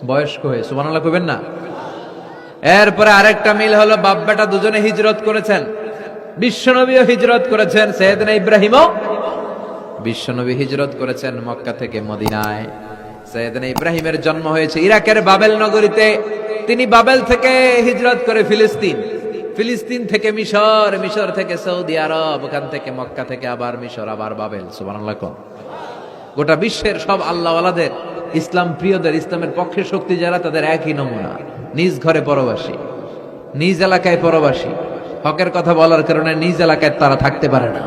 [SPEAKER 1] বয়স্ক হয়ে। সুবহানাল্লাহ কইবেন না? এরপরে আরেকটা মিল হলো, বাপ বেটা দুজনে হিজরত করেছেন। বিশ্বনবীও হিজরত করেছেন, সাইয়েদনা ইব্রাহিমও। বিশ্বনবী হিজরত করেছেন মক্কা থেকে মদিনায়। সাইয়েদনা ইব্রাহিমের জন্ম হয়েছে ইরাকের বাবেল নগরীতে। তিনি বাবেল থেকে হিজরত করে ফিলিস্তিন, ফিলিস্তিন থেকে মিশর, মিশর থেকে সৌদি আরব, ওখান থেকে মক্কা থেকে আবার মিশর, আবার বাবেল। সুবহানাল্লাহ। গোটা বিশ্বের সব আল্লাহওয়ালাদের, ইসলাম প্রিয়দের, ইসলামের পক্ষে শক্তি যারা, তাদের একই নমুনা। নিজ ঘরে পরবাসী, নিজ এলাকায় পরবাসী। হকের কথা বলার কারণে নিজ এলাকায় তারা থাকতে পারে না,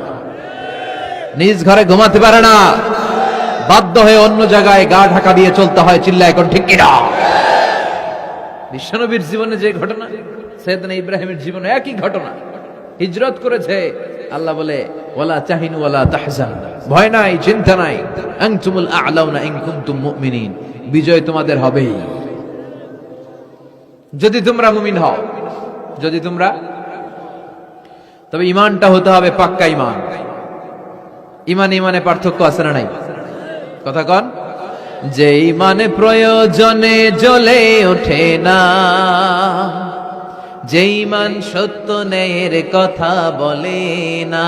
[SPEAKER 1] নিজ ঘরে ঘুমাতে পারে না, বাধ্য হয়ে অন্য জায়গায় গা ঢাকা দিয়ে চলতে হয়। চিল্লা এখন ঠিক কিনা? বিশ্বনবীর জীবনে যে ঘটনা, সাইয়েদনা ইব্রাহিমের জীবনে একই ঘটনা। হিজরত করেছে। আল্লাহ বলে, ওয়ালা তাহিনু ওয়ালা তাহজানু, ভয় নাই, চিন্তা নাই, আনতুমুল আ'লাউনা ইন কুনতুম মুমিনিন, বিজয় তোমাদের হবেই যদি তোমরা মুমিন হও। যদি তোমরা, তবে ঈমানটা হতে হবে পাক্কা ঈমান। ঈমান ঈমানে পার্থক্য আছে না নাই? কথা কন। যে ঈমানে প্রয়োজনে জ্বলে ওঠে না, যে ঈমান সত্য ন্যায়ের কথা বলে না,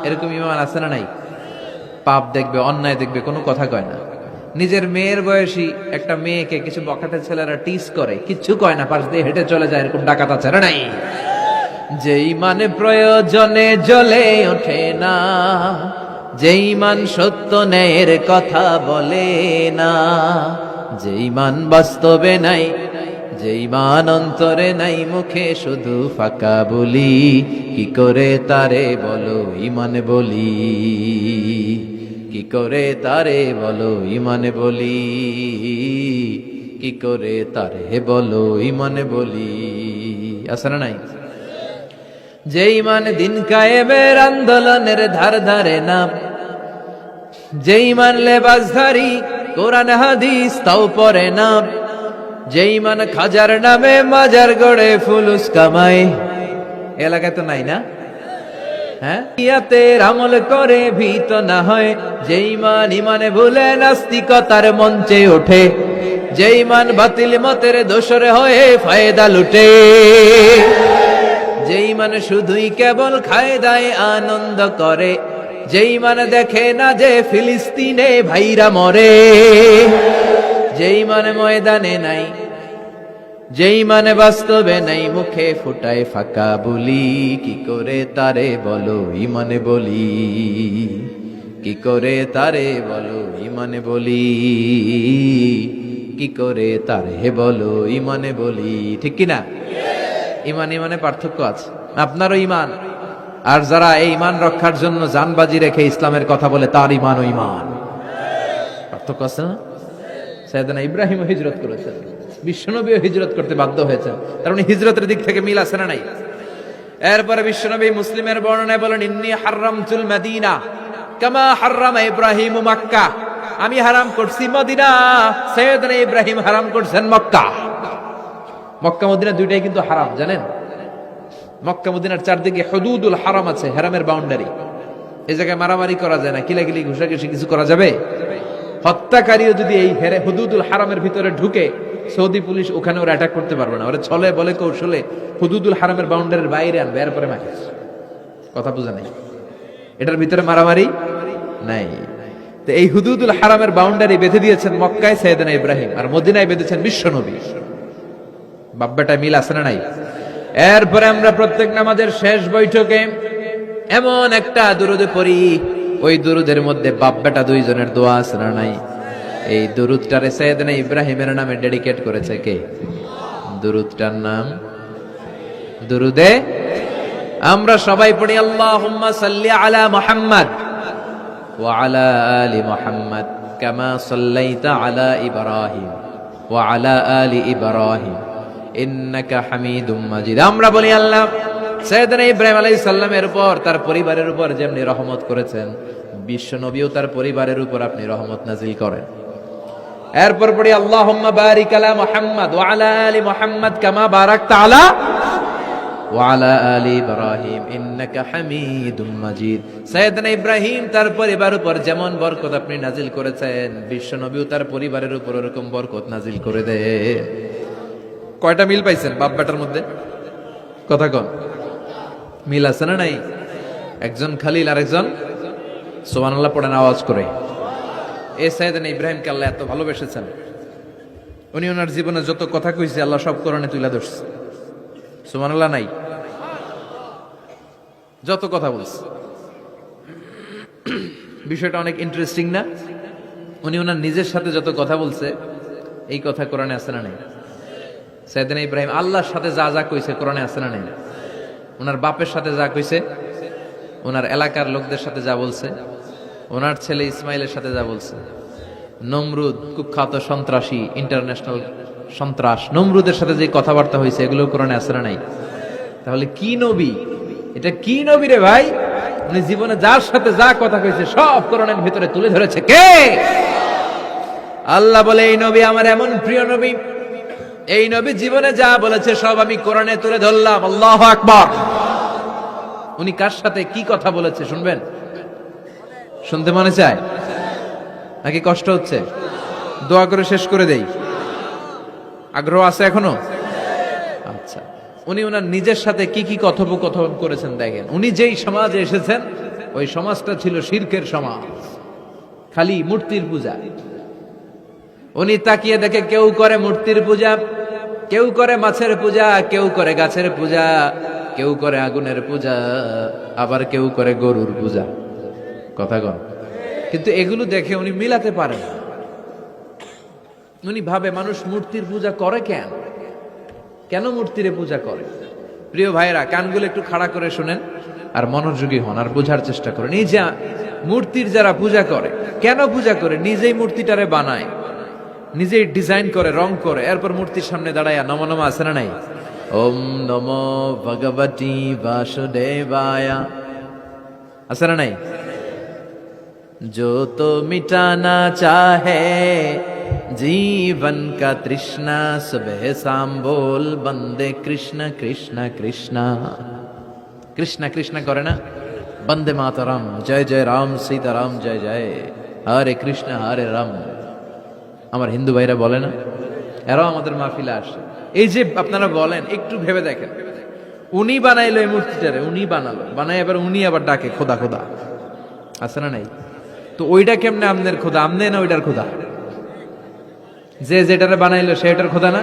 [SPEAKER 1] এরকম ঈমান আছে না নাই? পাপ দেখবে, অন্যায় দেখবে, কোনো কথা কয় না। নিজের মেয়ের বয়সী একটা মেয়েকে কিছু বখাটে ছেলেরা টিস করে, কিচ্ছু কয় না, পাশ দিয়ে হেঁটে চলে যায়, এরকম ডাকাত আছে না নাই? যে ঈমানে প্রয়োজনে জ্বলে ওঠে না, যে ঈমান সত্য ন্যায়ের কথা বলে না, যে ঈমান বাস্তবে নাই, যে ঈমান অন্তরে নাই, মুখে শুধু ফাঁকা বলি, কি করে তারে বলো ঈমানে বলি, কি করে তারে বলো ঈমানে বলি, কি করে তারে বলো ঈমানে বলি। আছে না নাই? যে ঈমান দিন কায়েমের আন্দোলনের ধার ধারে না, যে ঈমান লেবাসধারী কোরআন হাদিস তাও পড়ে না, যে ঈমান খাজার নামে মাজার গড়ে ফুলুস কামায়। এলাকায় তো নাই না? হ্যাঁ, ইয়াতের আমল করে ভীত না হয়, যে ঈমান ঈমানে ভুলে নাস্তিকতার মঞ্চে ওঠে, যে ঈমান বাতিল মতের দোসরে হয়ে ফায়দা লুটে, যে ঈমান শুধুই কেবল খায় দায় আনন্দ করে, যে ঈমান দেখে না যে ফিলিস্তিনে ভাইরা মরে, যে ঈমান ময়দানে নাই, যে ঈমান বাস্তবে নাই, মুখে ফুটায় ফাঁকা বলি, কি করে তারে বলো ঈমানে বলি, কি করে তারে বলো ঈমানে বলি, কি করে তারে বলো ঈমানে বলি। ঠিক কিনা? ঈমান ঈমানে পার্থক্য আছে। আপনারও ঈমান, আর যারা এই ঈমান রক্ষার জন্য জানবাজি রেখে ইসলামের কথা বলে, তার ঈমান ও ঈমান পার্থক্য আছে না? সাইয়েদনা ইব্রাহিম হিজরত করেছেন, বিশ্বনবীও হিজরত করতে বাধ্য হয়েছেন, তার মানে হিজরতের দিক থেকে মিল আছে না নাই? এরপরে বিশ্বনবী মুসলিমের বর্ণনায় বলেন, ইন্নী হারামতুল মদিনা কামা হারামা ইব্রাহিম মক্কা, আমি হারাম করছি মদিনা, সাইয়েদনা ইব্রাহিম হারাম করছেন মক্কা। মক্কা মদিনা দুইটাই কিন্তু হারাম, জানেন? মক্কা মদিনার চারদিকে হুদুদুল হারাম আছে, হারামের বাউন্ডারি। এই জায়গায় মারামারি করা যায় না, কিলাকিলি ঘুষাঘুষি কিছু করা যাবে? হত্যাকারীও যদি এই হুদুদুল হারামের ভিতরে ঢুকে, সৌদি পুলিশ ওখানে ওরা অ্যাটাক করতে পারবে না। ওরা ছলে বলে কৌশলে হুদুদুল হারামের বাউন্ডারির বাইরে আনবে, এরপরে মাকে। কথা বোঝা নেই? এটার ভিতরে মারামারি নাই। তো এই হুদুদুল হারামের বাউন্ডারি বেঁধে দিয়েছেন মক্কায় সাইয়েদনা ইব্রাহিম, আর মদিনায় বেঁধেছেন বিশ্বনবী। বাব্বাটা মিল আছে না নাই? এরপরে আমরা প্রত্যেক নামাজের শেষ বৈঠকে এমন একটা দুরুদে পড়ি, ওই দুরুদের মধ্যে বাপ বেটা দুইজনের দোয়া আছে না নাই? এই দুরুদটারে সাইয়েদনা ইব্রাহিমের নামে ডেডিকেট করেছে কে? দুরুদটার নাম দুরুদে আমরা সবাই পড়ি আল্লাহুম্মা সাল্লি আলা মুহাম্মাদ ওয়া আলা আলি মুহাম্মাদ কামা সাল্লাইতা আলা ইব্রাহিম ওয়া আলা আলি ইব্রাহিম ইন্নাকা হামিদুম মাজিদ। আমরা বলি আল্লাহ সাইয়েদনা ইব্রাহিম আলাইহিস সালামের উপর, তার পরিবারের উপর যেমনি রহমত করেছেন, বিশ্ব নবীও তার পরিবারের উপর আপনি রহমত নাজিল করেন। এরপর পড়ি আল্লাহুম্মা বারিক আলা মুহাম্মাদ ওয়া আলা আলি মুহাম্মাদ কামা বারাকতা আলা ওয়া আলা আলি ইব্রাহিম ইন্নাকা হামিদুম মাজিদ। সাইয়েদনা ইব্রাহিম তার পরিবারের উপর যেমন বরকত আপনি নাজিল করেছেন, বিশ্ব নবীও তার পরিবারের উপর এরকম বরকত নাজিল করে দেন। কয়টা মিল পাইছেন বাপ বেটার মধ্যে? কথা কন, মিল আছে না নাই? একজন খালিল আর একজন সুবহানাল্লাহ পড়েন আওয়াজ করে। এই সাইয়েদনা ইব্রাহিমকে আল্লাহ এত ভালোবেসেছেন, উনি ওনার জীবনে যত কথা কইছে আল্লাহ সব কোরআনে তুলে ধরছে। সুবহানাল্লাহ নাই? যত কথা বলছে, বিষয়টা অনেক ইন্টারেস্টিং না? উনি ওনার নিজের সাথে যত কথা বলছে এই কথা কোরআনে আছে না নাই? সাইয়েদনা ইব্রাহিম আল্লাহর সাথে যা যা কইছে কোরআনে আছে না নাই? ওনার বাপের সাথে যা কইছে, ওনার এলাকার লোকদের সাথে যা বলছে, ওনার ছেলে ইসমাইলের সাথে যা বলছে, নমরুদ কুখ্যাত সন্ত্রাসী, ইন্টারন্যাশনাল সন্ত্রাস, নমরুদের সাথে যে কথাবার্তা হয়েছে এগুলো কোরআনে আছে না নাই? তাহলে কি নবী এটা? কি নবী রে ভাই? উনি জীবনে যার সাথে যা কথা কইছে সব কোরআনের ভিতরে তুলে ধরেছে কে? আল্লাহ বলে এই নবী আমার এমন প্রিয় নবী, এই নবী জীবনে যা বলেছে সব আমি কোরআনে তুলে ধরলাম। আল্লাহু আকবার। উনি কার সাথে কি কথা বলেছে শুনবেন? শুনতে মনে চায় নাকি কষ্ট হচ্ছে? দোয়া করে শেষ করে দেই, আগ্রহ আছে এখনো? আচ্ছা, উনি ওনার নিজের সাথে কি কি কথোপকথন করেছেন দেখেন। উনি যেই সমাজে এসেছেন ওই সমাজটা ছিল শিরকের সমাজ, খালি মূর্তির পূজা। উনি তাকিয়ে দেখে কেউ করে মূর্তির পূজা, কেউ করে মাছের পূজা, কেউ করে গাছের পূজা, কেউ করে আগুনের পূজা, আবার কেউ করে গরুর পূজা। কথা কন। কিন্তু এগুলো দেখে উনি মিলাতে পারেন না। উনি ভাবে মানুষ মূর্তির পূজা করে কেন? কেন মূর্তিরে পূজা করে? প্রিয় ভাইরা, কানগুলো একটু খাড়া করে শুনেন আর মনোযোগী হন আর বোঝার চেষ্টা করেন। এই যে মূর্তির যারা পূজা করে, কেন পূজা করে? নিজেই মূর্তিটারে বানায়, নিজেই ডিজাইন করে, রং করে, এরপর মূর্তির সামনে দাঁড়ায় নম নম আছে না নাই? ওম নমো ভগবতী বাসুদেবায়া আছে না নাই? जो तो मिटाना चाहे जीवन का तृष्णा, सुबह शाम बोल बंदे कृष्ण कृष्ण कृष्ण कृष्ण कृष्ण करे ना, बंदे मातरम, जय जय राम सीताराम जय जय, हरे कृष्ण हरे राम। আমার হিন্দু ভাইরা বলে না, এরাও আমাদের মাহফিলে আসে। এই যে আপনারা বলেন, একটু ভেবে দেখেন, উনি বানাইলো এই মূর্তিটারে, উনি বানালো, বানাই এবার উনি আবার ডাকে খোদা খোদা, আছে না নাই? তো ওইটা কেমনে আমনের খোদা? আমনে না ওইটার খোদা? যে যেটারে বানাইলো সেটার খোদা না?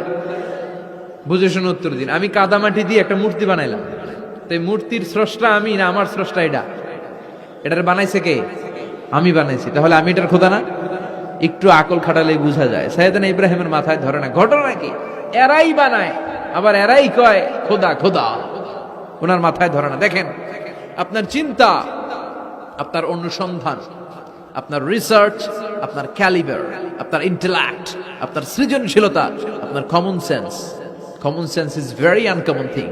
[SPEAKER 1] বুঝে শুনে উত্তর দিন। আমি কাদামাটি দিয়ে একটা মূর্তি বানাইলাম, তো এই মূর্তির স্রষ্টা আমি না আমার স্রষ্টা এটা? এটারে বানাইছে কে? আমি বানাইছি, তাহলে আমি এটার খোদা না? একটু আকল খাটালেই বোঝা যায়। সাইয়েদনা ইব্রাহিমের মাথায় ধরে না। ঘটনা কি? এরাই বানায় আবার এরাই কয় খোদা খোদা, ওনার মাথায় ধরে না। দেখেন, আপনার চিন্তা, আপনার অনুসন্ধান, আপনার রিসার্চ, আপনার ক্যালিবার, আপনার ইন্টেলেক্ট, আপনার সৃজনশীলতা, আপনার common sense. Common sense is very uncommon thing.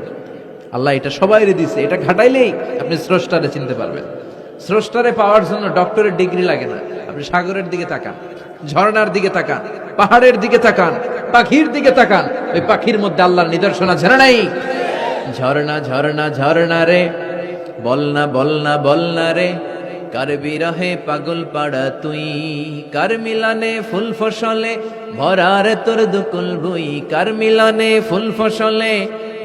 [SPEAKER 1] আল্লাহ এটা সবাইরে দিছে, এটা ঘাটাইলেই আপনি স্রষ্টারে চিনতে পারবেন। স্রষ্টারে পাওয়ার জন্য ডক্টরের ডিগ্রি লাগে না। আপনি সাগরের দিকে তাকান, ঝর্ণার দিকে তাকান, পাহাড়ের দিকে তাকান, পাখির দিকে তাকান, ওই পাখির মধ্যে আল্লাহর নিদর্শন আছে না নাই? ঝর্ণা ঝর্ণা ঝর্ণা রে, বলনা বলনা বলনা রে, কার বিরহে পাগল পাড়া তুই, কার মিলানে ফুল ফসলে ভরারে তোর দুকুল ভুই, কার মিলানে ফুল ফসলে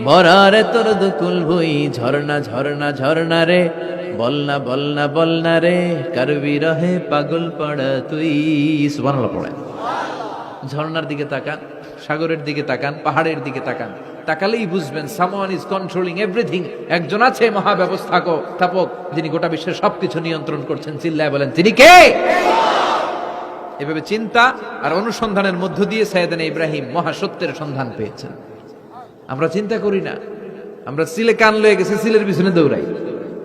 [SPEAKER 1] ভরারে তোর দুকুল ভুই, ঝর্ণা ঝর্ণা ঝর্ণা রে, বলনা বলনা বলনা রে, কার বিরহে পাগল পাড়া তুই। সুবহানাল্লাহ পড়েন। ঝর্ণার দিকে তাকান, সাগরের দিকে তাকান, পাহাড়ের দিকে তাকান, তাকালেই বুঝবেন সামওয়ান ইজ কন্ট্রোলিং এভরিথিং। একজন আছে মহাব্যবস্থাপক, যিনি গোটা বিশ্বের সবকিছু নিয়ন্ত্রণ করছেন। চিল্লায় বলেন, তিনি কে? এভাবে চিন্তা আর অনুসন্ধানের মধ্য দিয়ে সাইয়েদনা ইব্রাহিম মহাসত্যের সন্ধান পেয়েছেন। আমরা চিন্তা করি না, আমরা সিলে কান লয়ে গেছে, সিলের পিছনে দৌড়াই।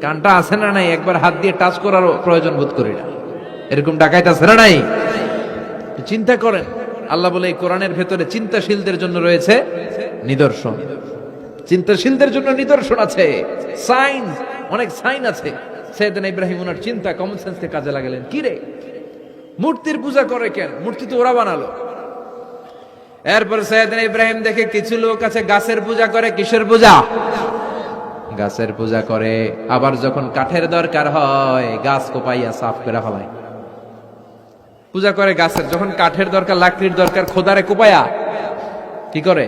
[SPEAKER 1] কানটা আছে না নাই একবার হাত দিয়ে টাচ করারও প্রয়োজন বোধ করি না। এরকম ডাকাইত আছে না নাই? চিন্তা করেন, আল্লাহ বলে এই কোরআনের ভেতরে চিন্তাশীলদের জন্য রয়েছে নিদর্শন। চিন্তাশীলদের জন্য নিদর্শন আছে, সাইন, অনেক সাইন আছে। সাইয়েদনা ইব্রাহিম ওনার চিন্তা কমন সেন্সকে কাজে লাগালেন। কি রে, মূর্তির পূজা করে কেন? মূর্তি তো ওরা বানালো। এরপর সাইয়েদনা ইব্রাহিম দেখে কিছু লোক আছে গাছের পূজা করে। কিসের পূজা? গাছের পূজা করে। আবার যখন কাঠের দরকার হয় গাছ কোপাইয়া সাফ করে ফেলায়। পূজা করে গাছের, যখন কাঠের দরকার, লাকড়ির দরকার, খোদারে কোপায়া কি করে?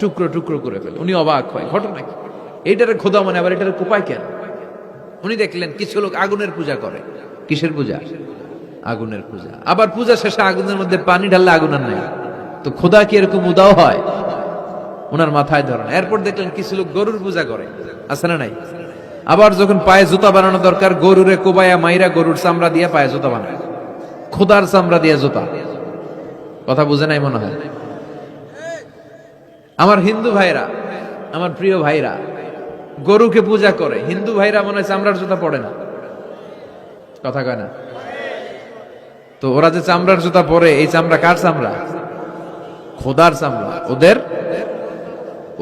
[SPEAKER 1] টুকরো টুকরো করে ফেলে। উনি অবাক হয়, ঘটনা কি? এইটারে খোদা মানে, আবার এটারে কোপায় কেন? উনি দেখলেন কিছু লোক আগুনের পূজা করে। কিসের পূজা? আগুনের পূজা। আবার পূজা শেষে আগুনের মধ্যে পানি ঢাললে আগুন আর নাই, তো খোদা কি এরকম উদাও হয়? ওনার মাথায় ধরেন। এরপর দেখলেন কিছু লোক গরুর পূজা করে। আছে না নাই? আবার যখন পায়ে জুতা বানানো দরকার, গরুরে কোবায়া মাইরা গরুর চামড়া দিয়ে পায়ে জুতা বানায়। খোদার চামড়া দিয়ে জুতা। কথা বুঝে নাই মনে হয়। আমার হিন্দু ভাইরা, আমার প্রিয় ভাইরা, গরুকে পূজা করে। হিন্দু ভাইরা মনে হয় চামড়ার জুতা পড়ে না। কথা কয় না? তো ওরা যে চামড়ার জুতা পরে, এই চামড়া কার চামড়া? খোদার চামড়া।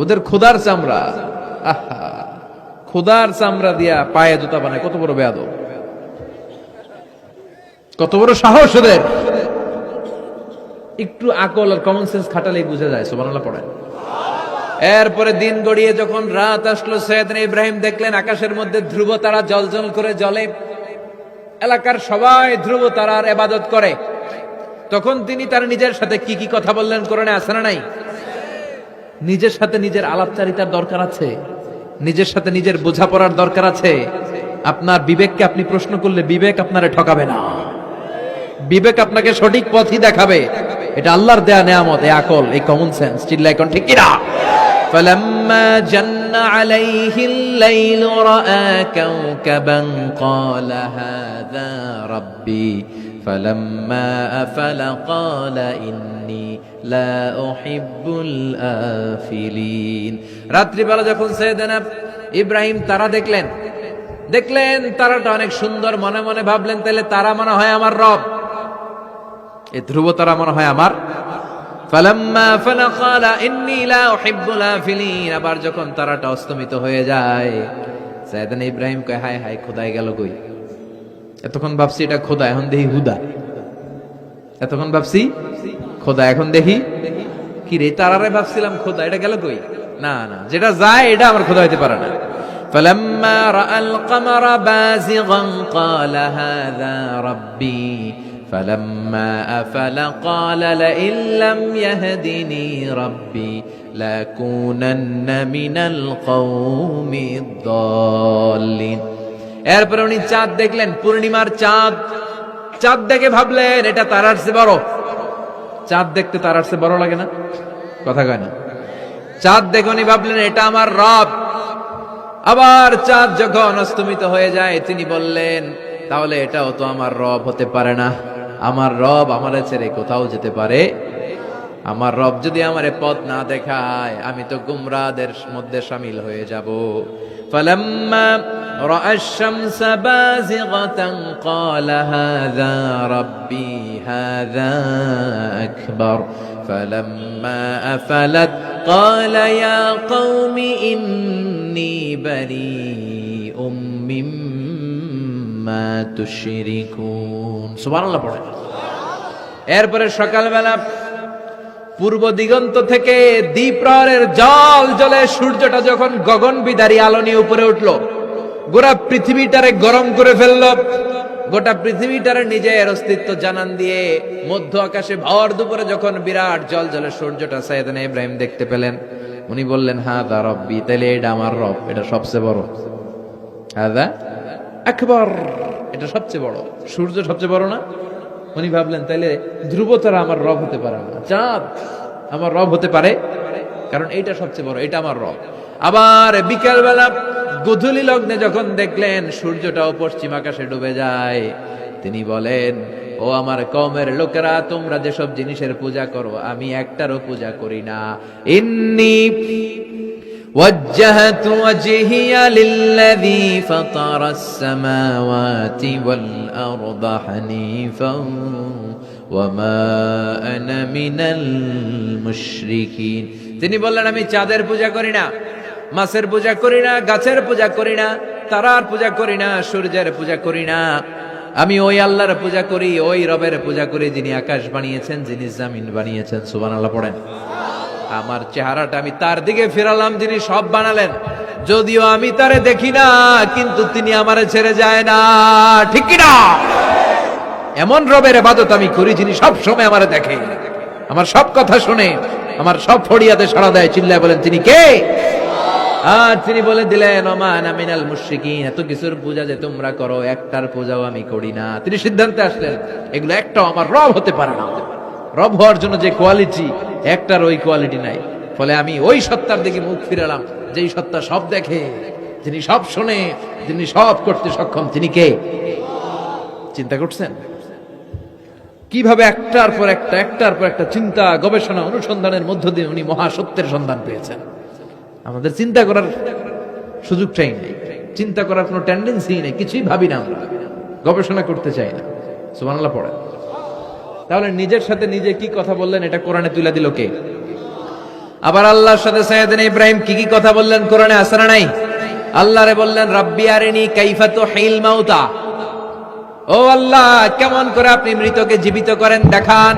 [SPEAKER 1] ওদের খোদার চামড়া। আহা, খোদার চামড়া দিয়া পায়ে জুতা বানায়। কত বড় বেয়াদব, কত বড় সাহস ওদের! একটু আকল আর কমন সেন্স খাটালেই বুঝা যায়। সুবহানাল্লাহ পড়েন। এরপরে দিন গড়িয়ে যখন রাত আসলো, সাইয়েদনা ইব্রাহিম দেখলেন আকাশের মধ্যে ধ্রুব তারা জ্বলজ্বল করে জ্বলে। এলাকার সবাই ধ্রুব তারার ইবাদত করে। তখন তিনি তার নিজের সাথে কি কি কথা বললেন, কোরআনে আছে না নাই? নিজের সাথে নিজের আলাপচারিতার দরকার আছে, নিজের সাথে নিজের বোঝাপড়ার দরকার আছে। আপনার বিবেককে আপনি প্রশ্ন করলে বিবেক আপনারে ঠকাবে না, বিবেক আপনাকে সঠিক পথই দেখাবে। এটা আল্লাহর দেয়া নেয়ামত, এই আকল, এই কমন সেন্স। চিল্লায় কোন ঠিক কিনা? فلما جن عليه الليل رأى كوكبا قال هذا ربي فلما أفل قال إني لا أحب الآفلين। রাত্রি বেলা যখন সাইয়েদনা ইব্রাহিম তারা দেখলেন তারাটা অনেক সুন্দর, মনে মনে ভাবলেন তাহলে তারা মনে হয় আমার রব, এই ধ্রুব তারা মনে হয় আমার। ফালাম্মা ফালা ক্বালা ইন্নী লা উহিব্বুল আফিলিন। আবার যখন তারাটা অস্তমিত হয়ে যায়, সাইয়েদনা ইব্রাহিম কয়, হায় হায়, খোদাই গেল কই? এতক্ষণ ভাবছি এটা খোদা, এখন দেখি হুদা। এতক্ষণ ভাবছি খোদা, এখন দেখি কি রে? তারারে ভাবছিলাম খোদা, এটা গেল কই? না না, যেটা যায় এটা আমার খোদা হইতে পারে না। فلما رأى القمر بازغا قال هذا ربي فلما أفل قال لئن لم يهدني ربي لأكونن من القوم الضالين। এরপরে উনি চাঁদ দেখলেন, পূর্ণিমার চাঁদ। চাঁদ দেখে ভাবলেন এটা তারার চেয়ে বড়। চাঁদ দেখতে তারার চেয়ে বড় লাগে না? কথা কয় না? চাঁদ দেখে উনি ভাবলেন এটা আমার রব। আবার চাঁদ যখন অস্তমিত হয়ে যায়, তিনি বললেন তাহলে এটাও তো আমার রব হতে পারে না। আমার রব আমারে ছেড়ে কোথাও যেতে পারে? আমার রব যদি আমারে পথ না দেখায়, আমি তো গুমরাদের মধ্যে শামিল হয়ে যাব। ফালাম্মা রাআ আশ-শামসা বাযিগাতান ক্বালা হাযা রাব্বি হাযা আকবার ফালাম্মা আফালাত ক্বালা ইয়া কওমি ইন্নী বারীউম মিম্মা তুশরিকুন। সুবহানাল্লাহ পড়ে। এরপরে সকালবেলা পূর্ব দিগন্ত থেকে দ্বিপ্রহরের জল জ্বলে সূর্যটা যখন গগন বিদারী আলো নিয়ে উপরে উঠলো, গোটা পৃথিবীটারে গরম করে ফেললো। গোটা পৃথিবীটারে নিজের অস্তিত্ব জানান দিয়ে মধ্য আকাশে ভর দুপুরে যখন বিরাট জল জ্বলে সূর্যটা সাইয়েদনা ইব্রাহিম দেখতে পেলেন, উনি বললেন হাযা রাব্বি, তাইলে এটা আমার রব, এটা সবচেয়ে বড়। হাযা আকবার, এটা সবচেয়ে বড়। সূর্য সবচেয়ে বড় না? উনি ভাবলেন তাইলে ধ্রুব তারা আমার রব হতে পারে না, চাঁদ আমার রব হতে পারে, কারণ এইটা সবচেয়ে বড়, এটা আমার রব। আবার বিকালবেলা গোধূলি লগ্নে যখন দেখলেন সূর্যটাও পশ্চিম আকাশে ডুবে যায়, তিনি বলেন, ও আমার কওমের লোকেরা, তোমরা যেসব জিনিসের পূজা করো আমি একটারও পূজা করি না। ইন্নী وجهت وجهي للذي فطر السماوات والأرض حنيفا وما أنا من المشركين। তিনি বললেন আমি চাঁদের পূজা করি না, মাছের পূজা করি না, গাছের পূজা করি না, তারার পূজা করি না, সূর্যের পূজা করি না, আমি ওই আল্লাহর পূজা করি, ওই রবের পূজা করি যিনি আকাশ বানিয়েছেন, যিনি জমিন বানিয়েছেন। সুবহানাল্লাহ পড়েন। আমার চেহারাটা আমি তার দিকে ফিরালাম যিনি সব বানালেন, যদিও আমি তারে দেখি না, কিন্তু তিনি আমারে ছেড়ে যায় না, ঠিক কি না? এমন রবের ইবাদত আমি করি যিনি সব সময় আমারে দেখে, আমার সব কথা শুনে, আমার সব ফড়িয়াতে সাড়া দেয়। চিল্লায় বলেন তিনি কে? আর তিনি বলে দিলেন, ওমা আনা মিনাল মুশরিকিন, এত কিছুর পূজা যে তোমরা করো একটার পূজাও আমি করি না। তিনি সিদ্ধান্তে আসলেন এগুলো একটাও আমার রব হতে পারে না। রব হওয়ার জন্য যে কোয়ালিটি, একটার ওই কোয়ালিটি নাই। ফলে আমি ওই সত্তার দিকে মুখ ফিরালাম যেই সত্তা সব দেখে, যিনি সব শুনে, যিনি সব করতে সক্ষম। তিনি কে? চিন্তা করছেন কিভাবে একটার পর একটা চিন্তা, গবেষণা, অনুসন্ধানের মধ্য দিয়ে উনি মহাসত্যের সন্ধান পেয়েছেন। আমাদের চিন্তা করার সুযোগটাই নেই, চিন্তা করার কোনো টেন্ডেন্সি নেই, কিছুই ভাবি না, আমরা গবেষণা করতে চাই না। সুবহানাল্লাহ পড়ে। তাহলে নিজের সাথে নিজে কি কথা বললেন এটা কোরআনে তুলে দিল কে? আবার আল্লাহর সাথে সাইয়েদনা ইব্রাহিম কি কি কথা বললেন কোরআনে আছে না নাই? আল্লাহরে বললেন, রাব্বি আরিনি কাইফা তুহিল মাউতা, ও আল্লাহ কেমন করে আপনি মৃতকে জীবিত করেন দেখান।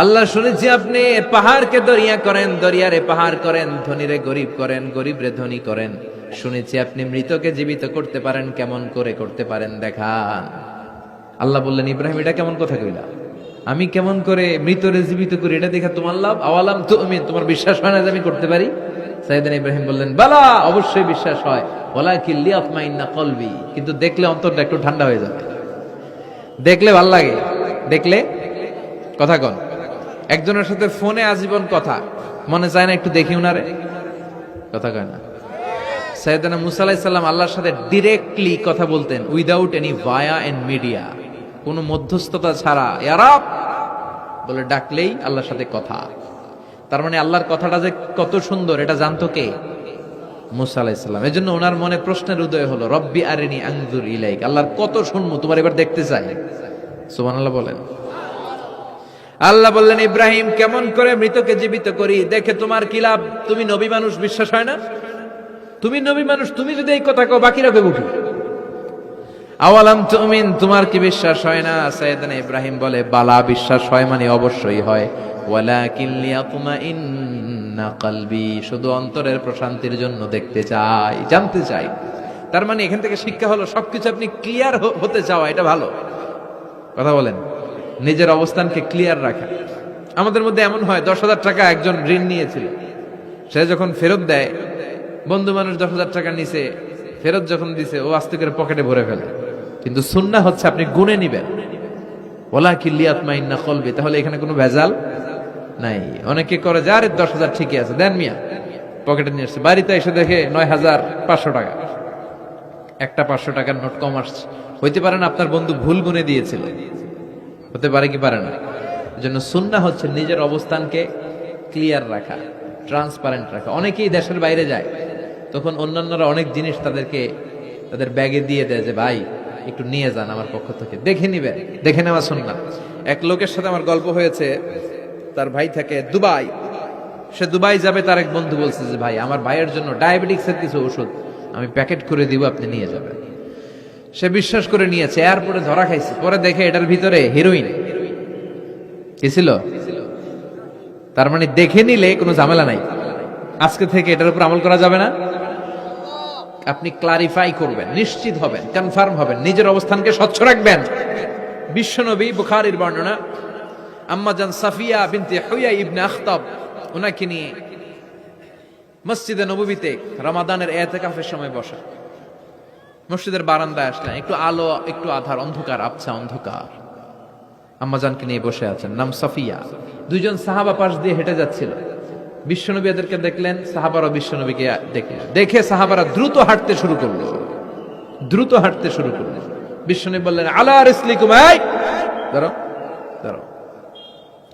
[SPEAKER 1] আল্লাহ শুনেছি আপনি পাহাড়কে দরিয়া করেন, দরিয়ারে পাহাড় করেন, ধনীরে গরিব করেন, গরিবরে ধনী করেন। শুনেছি আপনি মৃতকে জীবিত করতে পারেন, কেমন করে করতে পারেন দেখান। আল্লাহ বললেন, ইব্রাহিম এটা কেমন কথা কইলা? আমি কেমন করে মৃতরে জীবিত করি এটা দেখা তোমার লাভ? আওয়ালাম তুমিন, তোমার বিশ্বাস হয় না যে আমি করতে পারি? সাইয়েদনা ইব্রাহিম বললেন, বালা, অবশ্যই বিশ্বাস হয়, ওয়ালাকিন লিয়াতমাইন্না কলবি, কিন্তু দেখলে অন্তরটা একটু ঠান্ডা হয়ে যাবে। দেখলে ভাল লাগে, দেখলে কথা কন। একজনের সাথে ফোনে আজীবন কথা, মনে চায় না একটু দেখি উনারে? কথা কয় না। সাইয়েদনা মুসা আলাইহিস সালাম আল্লাহর সাথে ডিরেক্টলি কথা বলতেন, without any via and media, কোনো মধ্যস্থতা ছাড়া। ইয়া রাব বলে ডাকলেই আল্লাহর সাথে কথা। তার মানে আল্লাহর কথাটা যে কত সুন্দর এটা জানতো কে? মুসা আলাইহিস সালাম। এজন্য ওনার মনে প্রশ্নের উদয় হলো, রব্বি আরিনি আনজুর ইলাইক, আল্লাহর কত শুনবো, তোমার এবার দেখতে চাই। সুবহানাল্লাহ বলেন। আল্লাহ বললেন, ইব্রাহিম কেমন করে মৃতকে জীবিত করি দেখে তোমার কি লাভ? তুমি নবী মানুষ, বিশ্বাস হয় না? তুমি নবী মানুষ, তুমি যদি এই কথা কও বাকিরা কইব কি? আওয়ালাম তুমিন, তোমার কি বিশ্বাস হয় না? সাইয়েদনা ইব্রাহিম বলে, বালা, বিশ্বাস হয় মানে অবশ্যই হয়, ওয়ালাকিন লিয়াতমাইন্না কলবি, শুধু অন্তরের প্রশান্তির জন্য দেখতে চাই, জানতে চাই। তার মানে এখান থেকে শিক্ষা হলো সবকিছু আপনি ক্লিয়ার হতে চাওয়া, এটা ভালো। কথা বলেন। নিজের অবস্থানকে ক্লিয়ার রাখা। আমাদের মধ্যে এমন হয়, 10,000 টাকা একজন ঋণ নিয়েছিল, সে যখন ফেরত দেয়, বন্ধু মানুষ 10,000 টাকা নিছে, ফেরত যখন দিছে ও আস্তে করে পকেটে ভরে ফেলে। কিন্তু সুন্নাহ হচ্ছে আপনি গুনে নিবেন, ওয়ালাকিন লিয়াতমাইন্না কলবি, তাহলে এখানে কোনো ভেজাল নাই। অনেকে করে যে আরে 10,000 ঠিকই আছে, দেন মিয়া, পকেটে নিয়ে আসছে, বাড়িতে এসে দেখে 9,500 টাকা, একটা 500 টাকার নোট কম আসছে। হইতে পারে না আপনার বন্ধু ভুল গুনে দিয়েছিল, হতে পারে কি পারে না? এজন্য সুন্নাহ হচ্ছে নিজের অবস্থানকে ক্লিয়ার রাখা, ট্রান্সপারেন্ট রাখা। অনেকেই দেশের বাইরে যায়, তখন অন্যান্যরা অনেক জিনিস তাদের ব্যাগে দিয়ে দেয় যে ভাই একটু নিয়ে যান আমার পক্ষ থেকে, দেখে নিবেন, দেখে নেওয়া সুন্নাহ। এক লোকের সাথে আমার গল্প হয়েছে, তার ভাই থাকে দুবাই, সে দুবাই যাবে, তার এক বন্ধু বলছে যে ভাই আমার ভাইয়ের জন্য ডায়াবেটিক্সের কিছু ওষুধ আমি প্যাকেট করে দিব, আপনি নিয়ে যাবেন। সে বিশ্বাস করে নিয়েছে, এয়ারপোর্টে ধরা খাইছে, পরে দেখে এটার ভিতরে হিরোইন কি ছিল। তার মানে দেখে নিলে কোনো ঝামেলা নাই, আজকে থেকে এটার উপর আমল করা যাবে না। আপনি ক্লারিফাই করবেন, নিশ্চিত হবেন, কনফার্ম হবেন, নিজের অবস্থানকে স্বচ্ছ রাখবেন। বিশ্বনবী, বুখারীর বর্ণনা, আম্মাজান সাফিয়া বিনতে হুয়াই ইবনে আখতাব, ওনাকে নিয়ে মসজিদে নববীতে রমাদানের ইতিকাফের সময় বসা। মসজিদের বারান্দায় আসলেন, একটু আলো, একটু আধার, অন্ধকার, আবছা অন্ধকার। আম্মাজানকে নিয়ে বসে আছেন, নাম সাফিয়া। দুইজন সাহাবা পাশ দিয়ে হেঁটে যাচ্ছিল। বিশ্বনবী এদেরকে দেখলেন, সাহাবারা বিশ্বনবীকে দেখলেন। দেখে সাহাবারা দ্রুত হাঁটতে শুরু করলো। বিশ্বনবী বললেন, আলা রিসলিকুম, এই দাঁড়াও দাঁড়াও,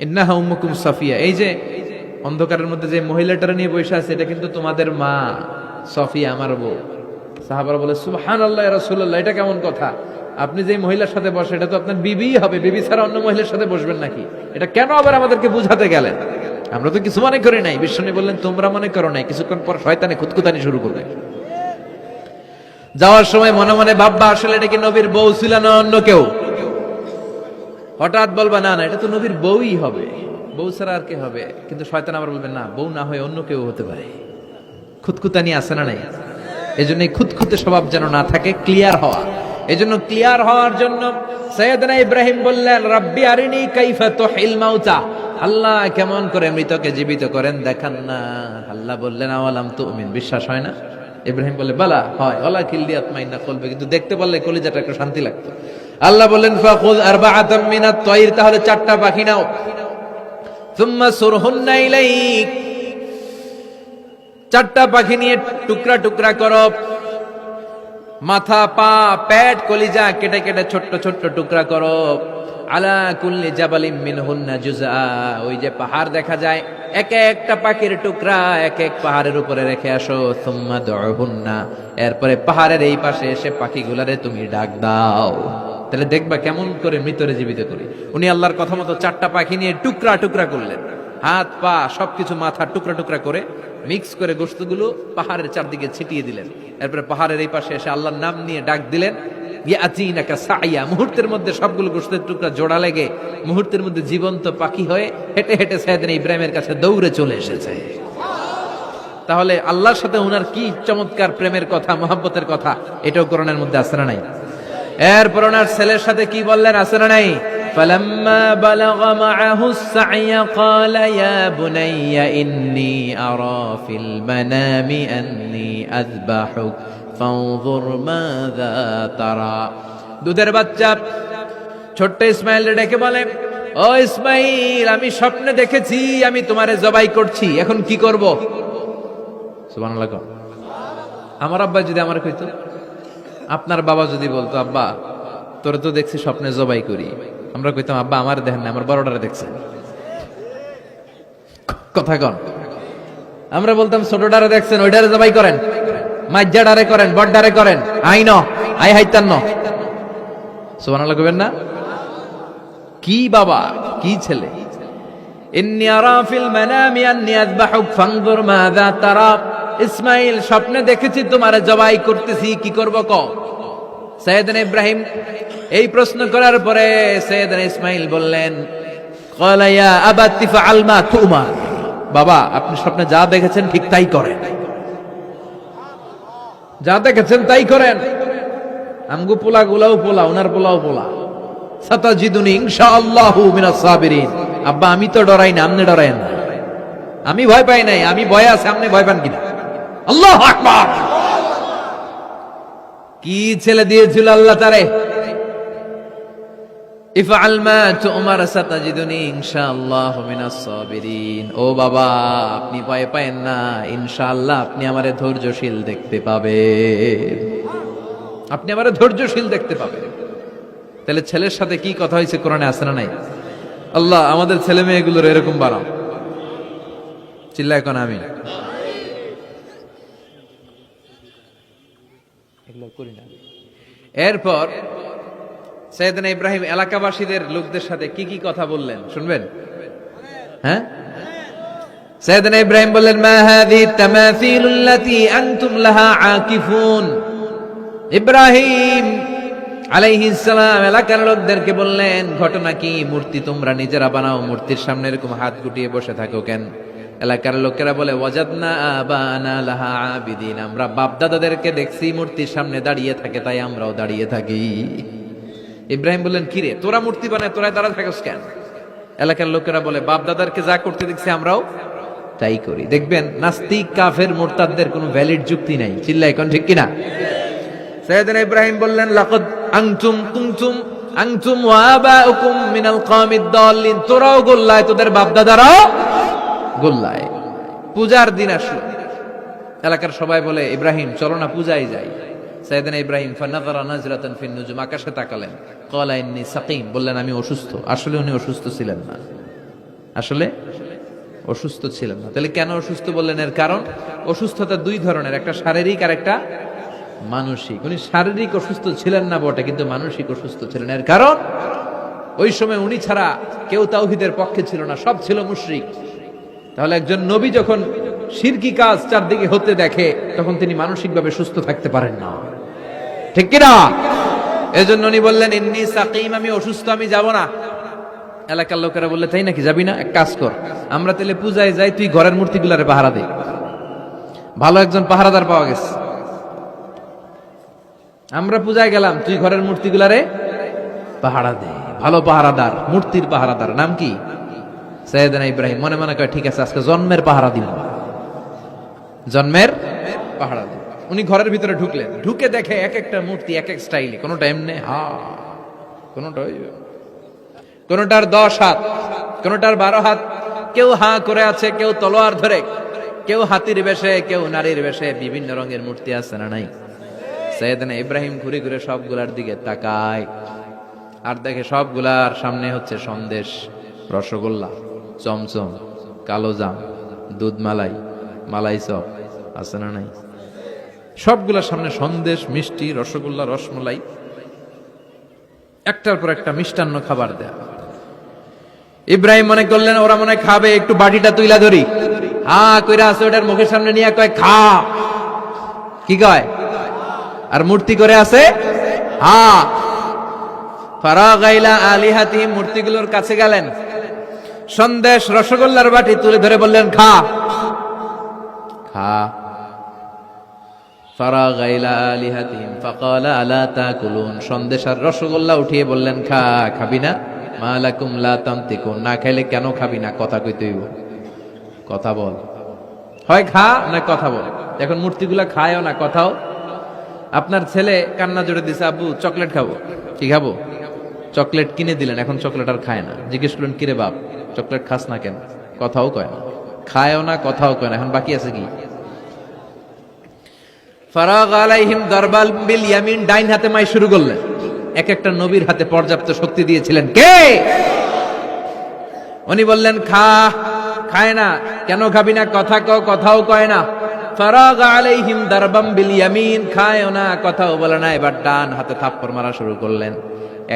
[SPEAKER 1] ইন্নাহা উম্মুকুম সাফিয়া। এই যে অন্ধকারের মধ্যে যে মহিলাটারা নিয়ে বসে আছে, এটা কিন্তু তোমাদের মা সাফিয়া, আমার বউ। সাহাবারা বলে, সুবহানাল্লাহ ইয়া রাসূলুল্লাহ, এটা কেমন কথা? আপনি যে মহিলার সাথে বসে, এটা তো আপনার বিবি হবে, বিবি ছাড়া অন্য মহিলার সাথে বসবেন নাকি? এটা কেন আবার আমাদেরকে বুঝাতে গেলেন? আমরা তো কিছু মনে করি নাই। বিশ্বনবী বললেন, তোমরা মনে করো নাই। কিছুক্ষণ পর শয়তানে খুঁতখুতানি শুরু করবে। যাওয়ার সময় মনে মনে ভাববা, আসলে এটা কি নবীর বউ ছিল না অন্য কেউ? হঠাৎ বলবা, না না, এটা তো নবীর বউই হবে, বউ ছাড়া আর কে হবে? কিন্তু শয়তান আবার বলবে, না, বউ না হয়ে অন্য কেউ হতে পারে। খুঁতখুতানি আছে না নাই? এজন্য খুঁতখুতে স্বভাব যেন না থাকে, ক্লিয়ার হওয়া। এজন্য ক্লিয়ার হওয়ার জন্য সাইয়েদনা ইব্রাহিম বললেন, রাব্বি আরিনি কাইফা তুহিল মাউতা, আল্লাহ কেমন করে মৃতকে জীবিত করেন দেখান না। আল্লাহ বললেন, আওয়ালাম তুমিন, বিশ্বাস হয় না? ইব্রাহিম বলে, বালা হয়, ওয়ালাকিন লিয়াতমাইন্না কলবি, কিন্তু দেখতে পারলে কলিজাটা একটু শান্তি লাগতো। আল্লাহ বললেন, ফাখুয আরবাআতাম মিনাত তায়র, তাহলে 4টা পাখি নাও, সুম্মা সুরহুন্না ইলাইক, 4টা পাখি নিয়ে টুকরা টুকরা করো, মাথা, পা, পেট, কলিজা কেটে কেটে ছোট্ট ছোট্ট টুকরা করো। আলা কুল্লি জাবালিম মিনহুন্না জুজআ, ওই যে পাহাড় দেখা যায়, এক একটা পাখির টুকরা এক এক পাহাড়ের উপরে রেখে আসো। সুম্মা দুহুন্না, এরপরে পাহাড়ের এই পাশে এসে পাখিগুলারে তুমি ডাক দাও, তাহলে দেখবা কেমন করে মৃতরে জীবিত করি। উনি আল্লাহর কথা মতো 4টা পাখি নিয়ে টুকরা টুকরা করলেন, হাত পা সবকিছু মাথা টুকরা টুকরা করে মিক্স করে গোশতগুলো পাহাড়ের চারদিকে ছিটিয়ে দিলেন। এরপরে পাহাড়ের এই পাশে এসে আল্লাহর নাম নিয়ে ডাক দিলেন, ইয়াতিনাকা সাইয়া, মুহূর্তের মধ্যে সবগুলো গোশতের টুকরা জোড়া লেগে মুহূর্তের মধ্যে জীবন্ত পাখি হয়ে হেঁটে হেঁটে সাইয়েদনা ইব্রাহিমের কাছে দৌড়ে চলে এসেছে। তাহলে আল্লাহর সাথে উনার কি চমৎকার প্রেমের কথা, মহব্বতের কথা, এটাও কোরআনের মধ্যে আছে না নাই? এরপর ওনার ছেলের সাথে কি বললেন, আছে না নাই? فلما بلغ معه السعي قال يا بني إني أرى في المنام أني أذبحك فانظر ماذا ترى। দুধের বাচ্চা ছোট্ট ইসমাইল ডেকে বলে, ও ইসমাইল, আমি স্বপ্নে দেখেছি আমি তোমারে জবাই করছি, এখন কি করব? সুবহানাল্লাহ। আমার আব্বা যদি আমার কইতো, আপনার বাবা যদি বলতো, আব্বা তোরে তো দেখছি স্বপ্নে জবাই করি, আমরা কইতাম, আব্বা আমার দেখেন না, আমার বড়টারে দেখছেন। কথা কন। আমরা বলতাম, ছোটটারে দেখছেন, ওইটারে জবাই করেন, মাইজ্জাডারে করেন, বড়ডারে করেন, আইন আই হাইতান্ন। সুবহানাল্লাহ কইবেন না? কি বাবা, কি ছেলে। ইন্নী আরা ফিল মানামি আন্নী আযবাহুক ফানজুর মাযা তারা। ইসমাইল, স্বপ্নে দেখেছি তোমারে জবাই করতেছি, কি করব কও? সাইয়েদনা ইব্রাহিম এই প্রশ্ন করার পরে সাইয়েদনা ইসমাইল বললেন, ক্বালা ইয়া আবাতি ফাআল মা তুমার, বাবা আপনি স্বপ্নে যা দেখেছেন ঠিক তাই করেন, যা দেখেছেন তাই করেন। আমগো পোলা গুলাও পোলা, ওনার পোলাও পোলা। সাতাজিদুনি ইনশাআল্লাহু মিনাস সাবিরিন। আব্বা আমি তো ডরাই না, আপনি ডরায়েন না। আমি ভয় পাই নাই, আমি ভয় আছে, আপনি ভয় পান কিনা? আল্লাহু আকবার। কি ছেলে দিয়েছিল আল্লাহ তারে। ইফআল মা তুমার সাতাজিদুনি ইনশাআল্লাহু মিনাস সাবিরিন। ও বাবা, আপনি ভয় পায়েন না, ইনশাআল্লাহ আপনি আমারে ধৈর্যশীল দেখতে পাবেন, আপনি আমারে ধৈর্যশীল দেখতে পাবেন। তাহলে ছেলের সাথে কি কথা হয়েছে কোরআনে আছে না নাই? আল্লাহ আমাদের ছেলে মেয়েগুলোর এরকম বানাও। চিল্লায় কোন আমি এগুলো করি না। এরপর সাইয়েদনা ইব্রাহিম এলাকাবাসীদের লোকদের সাথে কি কি কথা বললেন শুনবেন? হ্যাঁ, সাইয়েদনা ইব্রাহিম বললেন, মা হাযিহি তামাসিলুল্লাতী আনতুম লাহা আকিফুন। ইব্রাহিম আলাইহিস সালাম এলাকার লোকদেরকে বললেন, ঘটনা কি? মূর্তি তোমরা নিজেরা বানাও, মূর্তির সামনে এরকম হাত গুটিয়ে বসে থাকো কেন? এলাকার লোকেরা বলে, ওয়াজাদনা আবানা লাহা আবিদিন, আমরা বাপ দাদাদেরকে দেখছি মূর্তির সামনে দাঁড়িয়ে থাকে, তাই আমরাও দাঁড়িয়ে থাকি। ইব্রাহিম বললেন, কিরে তোরা মূর্তি বানায়, তোরা দাঁড়া থাকস কেন? এলাকার লোকেরা বলে, বাপ দাদারকে যা করতে দেখছি আমরাও তাই করি। দেখবেন নাস্তিক কাফের মুরতাদদের কোনো ভ্যালিড যুক্তি নাই। চিল্লায় কোন ঠিক কিনা? সাইয়েদনা ইব্রাহিম বললেন, লাকাদ আনতুম কুনতুম আনতুম ওয়া আবাউকুম মিনাল কওমিদ দাল্লিন, তোরাও গোল্লায়, তোদের বাপ দাদারাও গোল্লায়। পূজার দিন আসলো, এলাকার সবাই বলে ইব্রাহিম চলো না পূজায় যাই। সাইয়েদনা ইব্রাহিম ফানাযারা নাজরাতান ফিন নুজুম, আকাশে তাকালেন, ক্বালা ইন্নী সাকিম, বললেন আমি অসুস্থ। আসলে উনি অসুস্থ ছিলেন না, আসলে অসুস্থ ছিলেন না। তাহলে কেন অসুস্থ বললেন? এর কারণ অসুস্থতা দুই ধরনের, একটা শারীরিক আর একটা মানসিক। উনি শারীরিক অসুস্থ ছিলেন না বটে, কিন্তু মানসিক অসুস্থ ছিলেন। এর কারণ ওই সময় উনি ছাড়া কেউ তাওহীদের পক্ষে ছিল না, সব ছিল মুশরিক। তাহলে একজন নবী যখন শিরকি কাজ চারদিকে হতে দেখে, তখন তিনি মানসিকভাবে সুস্থ থাকতে পারেন না, ঠিক কিনা? এজন্য উনি বললেন ইন্নী সাকিম, আমি অসুস্থ, আমি যাব না। এলাকার লোকেরা বললে তাই নাকি, যাবি না? এক কাজ কর, আমরা তাহলে পূজায় যাই, তুই ঘরের মূর্তিগুলারে পাহারা দে। ভালো একজন পাহারাদার পাওয়া গেছে, আমরা পূজায় গেলাম, তুই ঘরের মূর্তিগুলারে পাহারা দে। ভালো পাহারাদার, মূর্তির পাহারাদার, নাম কি? সাইয়েদনা ইব্রাহিম মনে মনে কয় ঠিক আছে, আজকে জন্মের পাহারা দিব, জন্মের পাহারা দিব। উনি ঘরের ভিতরে ঢুকলেন, ঢুকে দেখে এক একটা মূর্তি এক এক স্টাইলে, কোনোটা এমনি কোনোটার 10 হাত, কোনোটার 12 হাত, কেউ করে আছে, কেউ তলোয়ার ধরে, কেউ হাতির বেশে, কেউ নারীর বেশে, বিভিন্ন রঙের মূর্তি আছে না নাই? সাইয়েদনা ইব্রাহিম ঘুরে ঘুরে সবগুলার দিকে তাকায়, আর দেখে সবগুলার সামনে হচ্ছে সন্দেশ, রসগোল্লা, চমচম, কালোজাম, দুধ মালাই, মালাই চপ আছে না নাই? সবগুলার সামনে সন্দেশ, মিষ্টি, রসগোল্লা, রসমালাই, একটার পর একটা মিষ্টান্ন খাবার দেয়া। ইব্রাহিম মনে করলেন ওরা মনে খাবে, একটু বাটিটা তুইলা ধরি। কইরা আছে, ওটার মুখের সামনে নিয়ে কয় খা। কি কয়? আর মূর্তি করে আছে ফারাগাইলা আলিহাতিহিম, মূর্তিগুলোর কাছে গেলেন, সন্দেশ রসগোল্লার বাটি তুলে ধরে বললেন খা খা। ফারাগাইলা আলিহাতিহিম ফাকালা আলা তাকুলুন, সন্দেশ আর রসগোল্লা উঠিয়ে বললেন খা, খাবি না? মালাকুম লা তানতিকুন, না খাইলে কেন খাবি না? কথা কইতে হইব, কথা বল, হয় খা না কথা বল। এখন মূর্তিগুলা খায়ও না, কথাও। আপনার ছেলে কান্না জোরে দিছে, আব্বু চকলেট খাবো। কি খাবো? চকলেট কিনে দিলেন, এখন চকলেট আর খায় না। জিজ্ঞেস করলেন কিরে বাপ, চকলেট খাস না কেন? কথাও কয় না, খায়ও না, কথাও কয় না। এখন বাকি আছে কি? ফারাগ আলাইহিম দারবাল বিল ইয়ামিন, ডাইন হাতে মাই শুরু করলেন। এক একটা নবীর হাতে পর্যাপ্ত শক্তি দিয়েছিলেন কে? উনি বললেন খা, খায় না। কেন খাবি না? কথা কও, কথাও কয় না। ফারাগ আলাইহিম দারবাম বিল ইয়ামিন, খায়ও না, কথাও বলে না। এবার ডান হাতে থাপ্পড় মারা শুরু করলেন।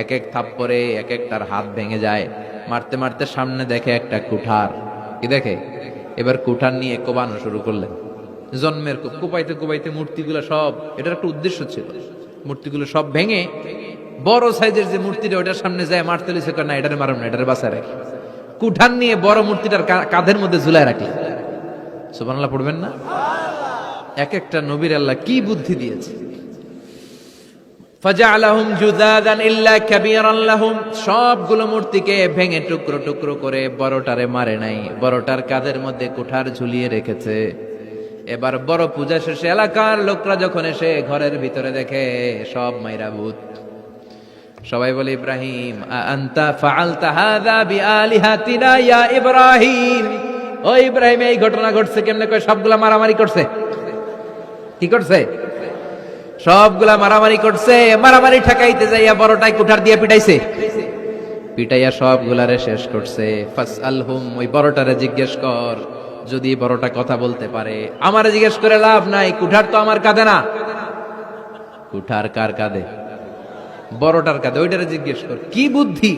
[SPEAKER 1] এক এক থাপ্পড়ে এক একটার হাত ভেঙে যায়। মারতে মারতে সামনে দেখে একটা কুঠার। কি দেখে? এবার কুঠার নিয়ে কোবানো শুরু করলেন। জন্মের কোপাইতে কোপাইতে মূর্তিগুলো সব, এটার একটা উদ্দেশ্য ছিল, মূর্তিগুলো সব ভেঙে বড় সাইজের যে মূর্তিটা ওটার সামনে যায় মারতে লিছে, না এটারে মারুন না, এটারে বাঁচায় রাখি। কুঠার নিয়ে বড় মূর্তিটার কাঁধের মধ্যে ঝুলায় রাখলেন। সুবহানাল্লাহ পড়বেন না? এক একটা নবীর আল্লাহ কি বুদ্ধি দিয়েছে। ফাজআলাহুম জুদাদান ইল্লা কাবীরান লাহুম, সবগুলো মূর্তিকে ভেঙে টুকরো টুকরো করে বড়টারে মারে নাই, বড়টার কাঁধের মধ্যে কুঠার ঝুলিয়ে রেখেছে। এবার বড় পূজা শেষে এলাকার লোকরা যখন এসে ঘরের ভিতরে দেখে সব মাইরা ভূত। সবাই বলে ইব্রাহিম আনতা ফাআলতা হাযা বিআলিহাতিনা ইয়া ইব্রাহিম, ও ইব্রাহিম এই ঘটনা ঘটছে কেমনে? কয় সবগুলা মারামারি করছে। কি করছে? সবগুলা মারামারি করছে। মারামারি ঠেকাইতে যাইয়া বড়টাই কুঠার দিয়ে পিটাইছে, পিটাইয়া সবগুলারে শেষ করছে। ফাসআলহুম, ওই বড়টারে জিজ্ঞেস কর, যদি বড়টা কথা বলতে পারে। আমারে জিজ্ঞেস করে লাভ নাই, কুঠার তো আমার কাঁধে না। কুঠার কার কাঁধে? বড়টার কাঁধে। ওইটারে জিজ্ঞেস কর। কি বুদ্ধি,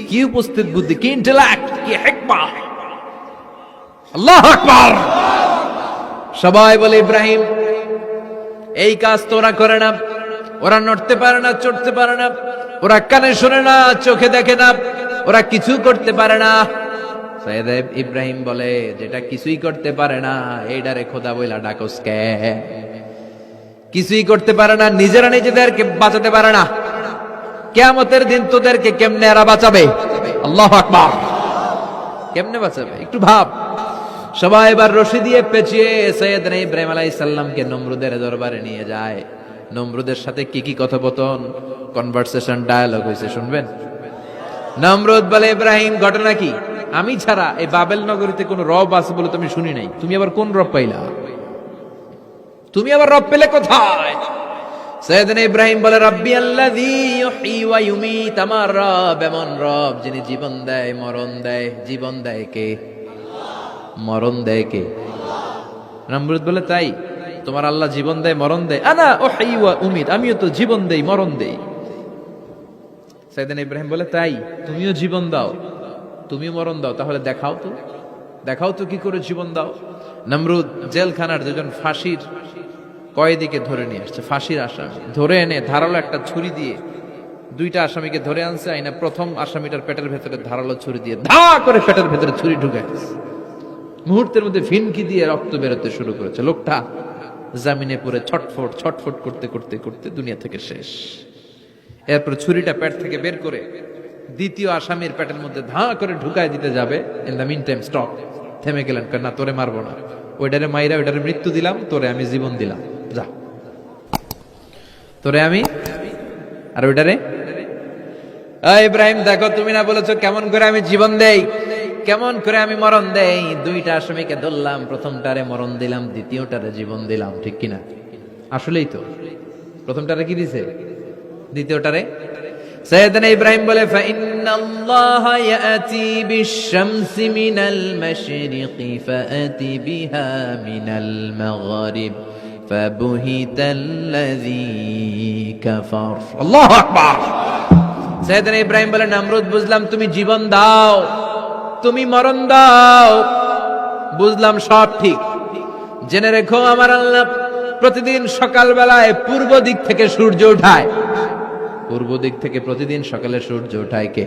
[SPEAKER 1] কি উপস্থিত বুদ্ধি, কি ইন্টেলেক্ট, কি হিকমা! আল্লাহু আকবার। সবাই বলে ইব্রাহিম এই কাজ তো ওরা করে না, ওরা নড়তে পারে না, চড়তে পারে না, ওরা কানে শোনে না, চোখে দেখে না, ওরা কিছু করতে পারে না। সাইয়েদ ইব্রাহিম বলে যেটা কিছুই করতে পারে না এইটারে খোদা বইলা ডাকস কে? কিছুই করতে পারে না, নিজেরা নিজেদেরকে বাঁচাতে পারে না, কিয়ামতের দিন তোদেরকে কেমনে এরা বাঁচাবে? আল্লাহু আকবার। কেমনে বাঁচাবে একটু ভাব। সবাই এবার রশি দিয়ে পেঁচিয়ে সৈয়দনা ইব্রাহিম আলাইহিস সালামকে নমরুদের দরবারে নিয়ে যায়। নমরুদের সাথে কি কি কথোপকথন, কনভারসেশন, ডায়ালগ হয়েছে শুনবেন। নমরুদ বলে, ইব্রাহিম ঘটনা কি? আমি ছাড়া এই বাবেল নগরীতে কোন রব আছে বলে তুমি শুনি নাই। তুমি আবার কোন রব পাইলা? তুমি আবার রব পেলে কোথায়? সাইয়েদনা ইব্রাহিম বলে, রাব্বি আল্লাযী ইউহয়ী ওয়া ইউমীত, আমার রব এমন রব যিনি জীবন দেয় মরণ দেয়। জীবন দেয় কে? মরণ দেয় কে? নমরুদ বলে, তাই তোমার আল্লাহ জীবন দেয় মরণ দেয়? আনা উহয়ী ওয়া উমীত, আমিও তো জীবন দেই মরণ দেই। সাইয়েদনা ইব্রাহিম বলে, তাই তুমিও জীবন দাও তুমিও মরণ দাও, তাহলে দেখাও তো, দেখাও তো কি করে জীবন দাও। নমরুদ জেলখানার দুজন ফাঁসির কয়েদিকে ধরে নিয়ে আসছে, ফাঁসির আসামি ধরে এনে ধারালো একটা ছুরি দিয়ে দুইটা আসামিকে ধরে আনছে। আইনা প্রথম আসামিটার পেটের ভেতরে ধারালো ছুরি দিয়ে ধা করে পেটের ভেতরে ছুরি ঢুকায় মুহূর্তের মধ্যে ফিনকি দিয়ে রক্ত বেরোতে শুরু করেছে। লোকটা জামিনে পড়ে ছটফট ছটফট করতে করতে করতে দুনিয়া থেকে শেষ। এরপর ছুরিটা পেট থেকে বের করে দ্বিতীয় আসামির পেটের মধ্যে ধা করে ঢুকায় দিতে যাবে। In the mean time stop, থেমে গেলেন, না তোরে মারবো না, ওইটারে মাইরা ওইটারে মৃত্যু দিলাম, তোরে আমি জীবন দিলাম, যা তোরে আমি আর ওইটারে। ইব্রাহিম দেখো, তুমি না বলেছো কেমন করে আমি জীবন দেই, কেমন করে আমি মরণ দেই। দুইটা আসামিকে ধরলাম, প্রথমটারে মরণ দিলাম, দ্বিতীয়টারে জীবন দিলাম, ঠিক কিনা? আসলেই তো প্রথমটারে কি দিছে, দ্বিতীয়টারে। সাইয়েদনা ইব্রাহিম বলে, ফাইন্নাল্লাহা ইয়াতি বিশ-শামসি মিনাল মাশরিকি ফাআতি বিহা মিনাল মাগরিব ফাবুহিতাল্লাযী কাফার। আল্লাহু আকবার। সাইয়েদনা ইব্রাহিম বলে, নমরুদ বুঝলাম তুমি জীবন দাও, তুমি মরণ দাও, বুঝলাম সব ঠিক। জেনে রেখো আমার আল্লাহ প্রতিদিন সকালবেলায় পূর্ব দিক থেকে সূর্য ওঠায়। পূর্ব দিক থেকে প্রতিদিন সকালে সূর্য ওঠায় কে?